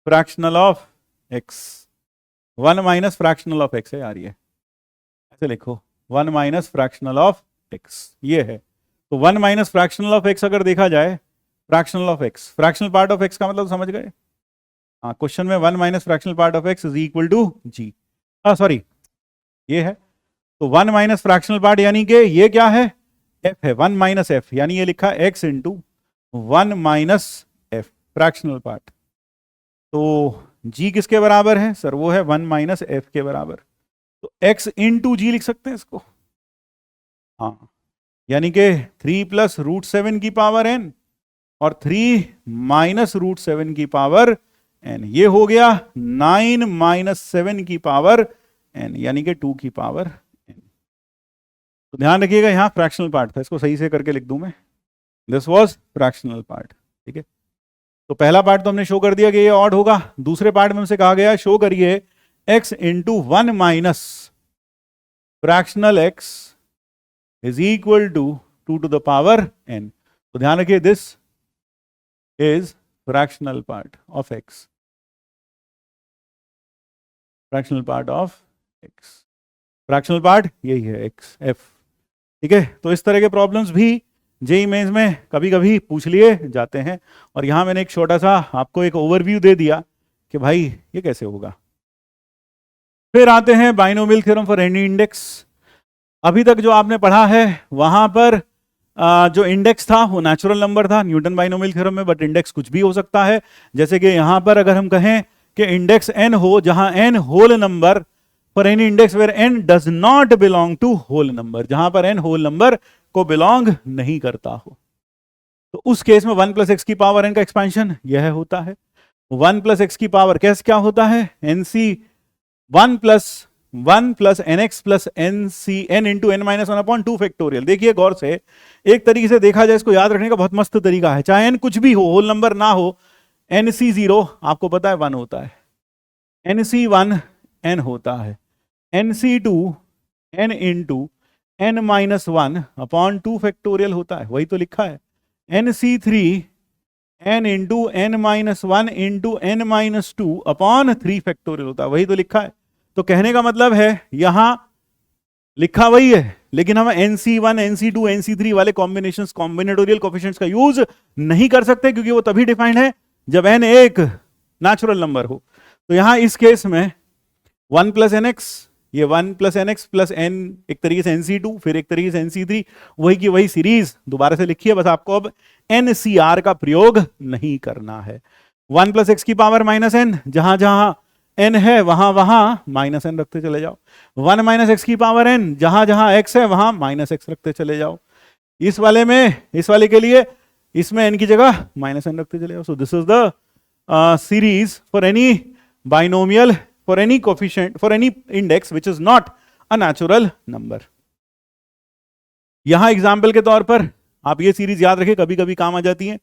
fractional of x, 1 minus fractional of x है यार, ये ऐसे लिखो 1 माइनस फ्रैक्शनल ऑफ x ये है। तो 1 माइनस फ्रैक्शनल ऑफ x अगर देखा जाए, fractional of x, fractional part of x का मतलब समझ गए। हाँ, क्वेश्चन में 1 minus fractional part of x is equal to g, sorry ये है। तो 1 माइनस फ्रैक्शनल पार्ट यानी कि ये क्या है, f है, 1 माइनस f, यानी ये लिखा x into 1 minus f fractional part. तो g किसके बराबर है सर, वो है 1 माइनस f के बराबर, तो x इंटू जी लिख सकते हैं इसको। हाँ, यानी कि 3 प्लस रूट 7 की पावर n और 3 माइनस रूट 7 की पावर n, ये हो गया 9 माइनस 7 की पावर n, यानी कि 2 की पावर n। तो ध्यान रखिएगा यहां फ्रैक्शनल पार्ट था, इसको सही से करके लिख दूं मैं, दिस वाज फ्रैक्शनल पार्ट। ठीक है, तो पहला पार्ट तो हमने शो कर दिया कि ये ऑड होगा। दूसरे पार्ट में हमसे कहा गया शो करिए x into 1 minus fractional x is equal to 2 to the power n। तो ध्यान रखिए this is fractional part of x, fractional part of x, fractional part यही है x f। ठीक है, तो इस तरह के प्रॉब्लम्स भी जेईई मेंस में कभी कभी पूछ लिए जाते हैं, और यहां मैंने एक छोटा सा आपको एक ओवरव्यू दे दिया कि भाई ये कैसे होगा। फिर आते हैं binomial theorem for any index. अभी तक जो आपने पढ़ा है वहां पर जो इंडेक्स था वो नेचुरल नंबर था न्यूटन बाइनोमियल थ्योरम में, बट इंडेक्स कुछ भी हो सकता है। जैसे कि यहां पर अगर हम कहें कि इंडेक्स n हो, जहां n whole number, for any index where n does not belong to whole number, जहां पर n होल नंबर को बिलोंग नहीं करता हो, तो उस केस में 1 प्लस एक्स की पावर n का एक्सपेंशन यह होता है। 1 प्लस एक्स की पावर कैसे क्या होता है, nc 1 plus nx plus nc n into n minus 1 upon 2 factorial. देखिए गौर से, एक तरीके से देखा जाए इसको याद रखने का बहुत मस्त तरीका है, चाहे n कुछ भी हो, होल नंबर ना हो, nc0 आपको पता है 1 होता है, nc1 n होता है, nc2 n into n minus 1 upon 2 factorial होता है, वही तो लिखा है। nc3 n into n minus 1 into n minus 2 upon 3 factorial होता है, वही तो लिखा है। तो कहने का मतलब है यहां लिखा वही है, लेकिन हम nc1 nc2 nc3 वाले कॉम्बिनेशंस, कॉम्बिनेटोरियल कोएफिशिएंट्स का यूज नहीं कर सकते, क्योंकि वो तभी डिफाइंड है जब n एक नेचुरल नंबर हो। तो यहां इस केस में 1 प्लस nx, ये 1 प्लस nx प्लस n, एक तरीके से nc2, फिर एक तरीके से nc3, वही की वही सीरीज दोबारा से लिखिए, बस आपको अब ncr का प्रयोग नहीं करना है। 1 प्लस एक्स की पावर माइनस n, जहां जहां n है वहां वहां माइनस n रखते चले जाओ। 1 माइनस एक्स की पावर n, जहां जहां x है वहां माइनस x रखते चले जाओ। इस वाले में, इस वाले के लिए इसमें n की जगह -n रखते चले जाओ. So this is the series for any binomial, for any coefficient, for any index which is not a natural number. यहां एग्जाम्पल के तौर पर आप ये सीरीज याद रखें, कभी कभी काम आ जाती है.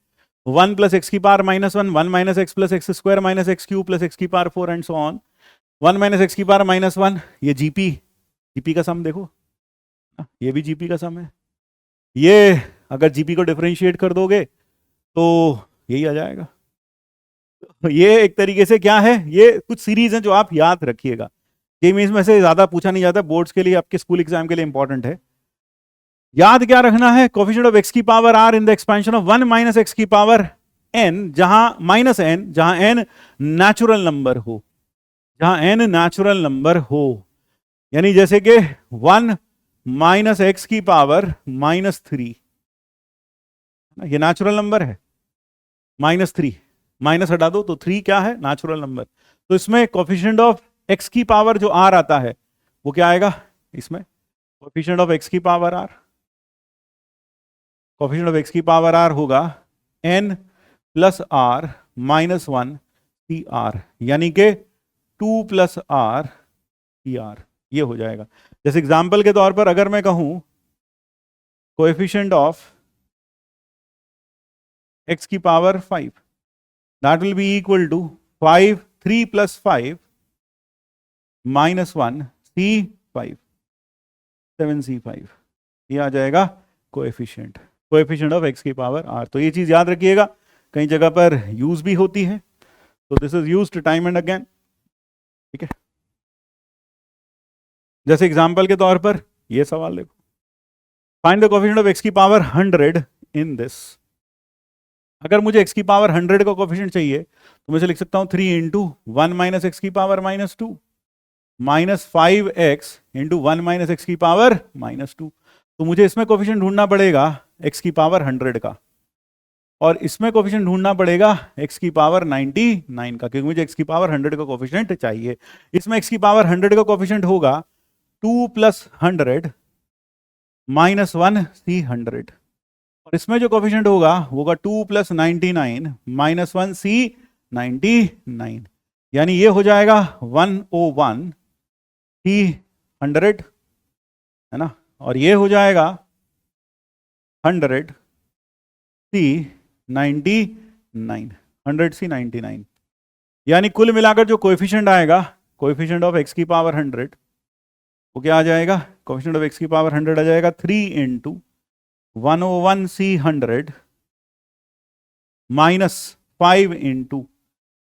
1 + x की power -1, 1 - x + x² - x³ + x की power 4 and so on. 1 - x की पावर -1, ये जीपी का सम देखो, ये भी जीपी का सम है. ये अगर जीपी को डिफरेंशिएट कर दोगे तो यही आ जाएगा. ये एक तरीके से क्या है, ये कुछ सीरीज हैं जो आप याद रखिएगा. ये में से ज्यादा पूछा नहीं जाता, बोर्ड्स के लिए, आपके स्कूल एग्जाम के लिए इंपॉर्टेंट है. याद क्या रखना है, कोफिशिएंट ऑफ x की power r in the expansion of 1 - x की पावर n, जहां -n, जहां n नेचुरल नंबर हो, जहां n नेचुरल नंबर हो. यानी जैसे कि 1 - x की पावर -3, ये नेचुरल नंबर है. -3 माइनस हटा दो तो 3 क्या है, नेचुरल नंबर. तो इसमें कोफिशिएंट ऑफ x की पावर जो r आता है वो क्या आएगा, इसमें कोफिशिएंट ऑफ x की power r, coefficient of x की पावर r होगा n + r -1 CR, यानी कि 2 + r CR, ये हो जाएगा. जैसे एग्जांपल के तौर पर अगर मैं कहूं कोएफिशिएंट ऑफ x की power 5, that will be equal to 5, 3 + 5 -1 C5, 7 C5, ये आ जाएगा कोएफिशिएंट ऑफ x की पावर r. तो ये चीज याद रखिएगा, कई जगह पर यूज भी होती है. तो this is used time and again. ठीक है, जैसे एग्जांपल के तौर पर ये सवाल देखो, find the coefficient of x की पावर 100 इन दिस. अगर मुझे x की पावर 100 का कोएफिशिएंट चाहिए तो मैं लिख सकता हूं 3 × 1 - x की पावर -2 -5x × 1 - x की पावर -2. तो मुझे इसमें कोएफिशिएंट ढूंढना पड़ेगा x की पावर 100 का, और इसमें कोएफिशिएंट ढूंढना पड़ेगा x की पावर 99 का, क्योंकि मुझे x की पावर 100 का कोएफिशिएंट चाहिए. इसमें x की पावर 100 का कोएफिशिएंट होगा 2 + 100 -1 C100, और इसमें जो कोएफिशिएंट होगा 2 + 99 -1 C99, यानी ये हो जाएगा 101 C100, है ना, और ये हो जाएगा 100 C99, 100 C99. यानी कुल मिलाकर जो कोएफिशिएंट आएगा, कोएफिशिएंट ऑफ x की पावर 100, वो क्या आ जाएगा, कोएफिशिएंट ऑफ x की पावर 100 आ जाएगा 3 × 101 C100 -5 ×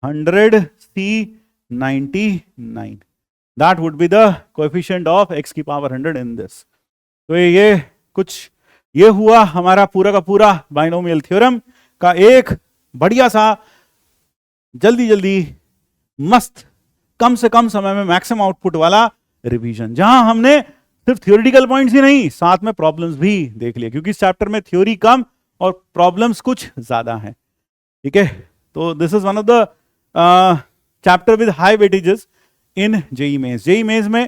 100 C99. That would be the coefficient of x की पावर 100 in this. तो ये हुआ हमारा पूरा का पूरा बाइनोमियल थ्योरम का एक बढ़िया सा, जल्दी मस्त, कम से कम समय में मैक्सिमम आउटपुट वाला रिवीजन, जहां हमने सिर्फ थ्योरेटिकल पॉइंट्स ही नहीं, साथ में प्रॉब्लम्स भी देख लिए, क्योंकि इस चैप्टर में थ्योरी कम और प्रॉब्लम्स कुछ ज्यादा हैं. ठीक है, तो this is one of the chapter with high weightages in JEE Mains. JEE Mains में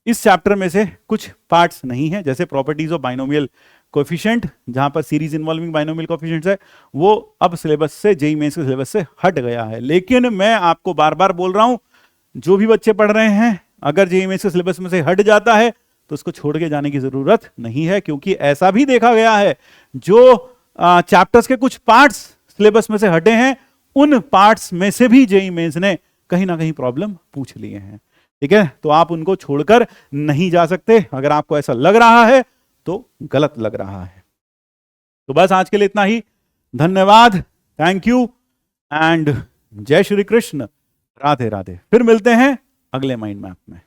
इस चैप्टर में से कुछ पार्ट्स नहीं है, जैसे प्रॉपर्टीज ऑफ बाइनोमियल कोएफिशिएंट, जहां पर सीरीज इन्वॉल्विंग बाइनोमियल कोएफिशिएंट्स है, वो अब सिलेबस से, जेईई मेंस के सिलेबस से हट गया है. लेकिन मैं आपको बार बार बोल रहा हूं, जो भी बच्चे पढ़ रहे हैं, अगर जेईई मेंस के सिलेबस में से हट जाता है तो उसको छोड़ के जाने की जरूरत नहीं है, क्योंकि ऐसा भी देखा गया है जो चैप्टर्स के कुछ पार्ट्स सिलेबस में से हटे हैं, उन पार्ट्स में से भी जेईई मेंस ने कहीं ना कहीं प्रॉब्लम पूछ लिए हैं. ठीक है, तो आप उनको छोड़कर नहीं जा सकते. अगर आपको ऐसा लग रहा है तो गलत लग रहा है. तो बस आज के लिए इतना ही. धन्यवाद, थैंक यू एंड जय श्री कृष्ण, राधे राधे. फिर मिलते हैं अगले माइंड मैप में.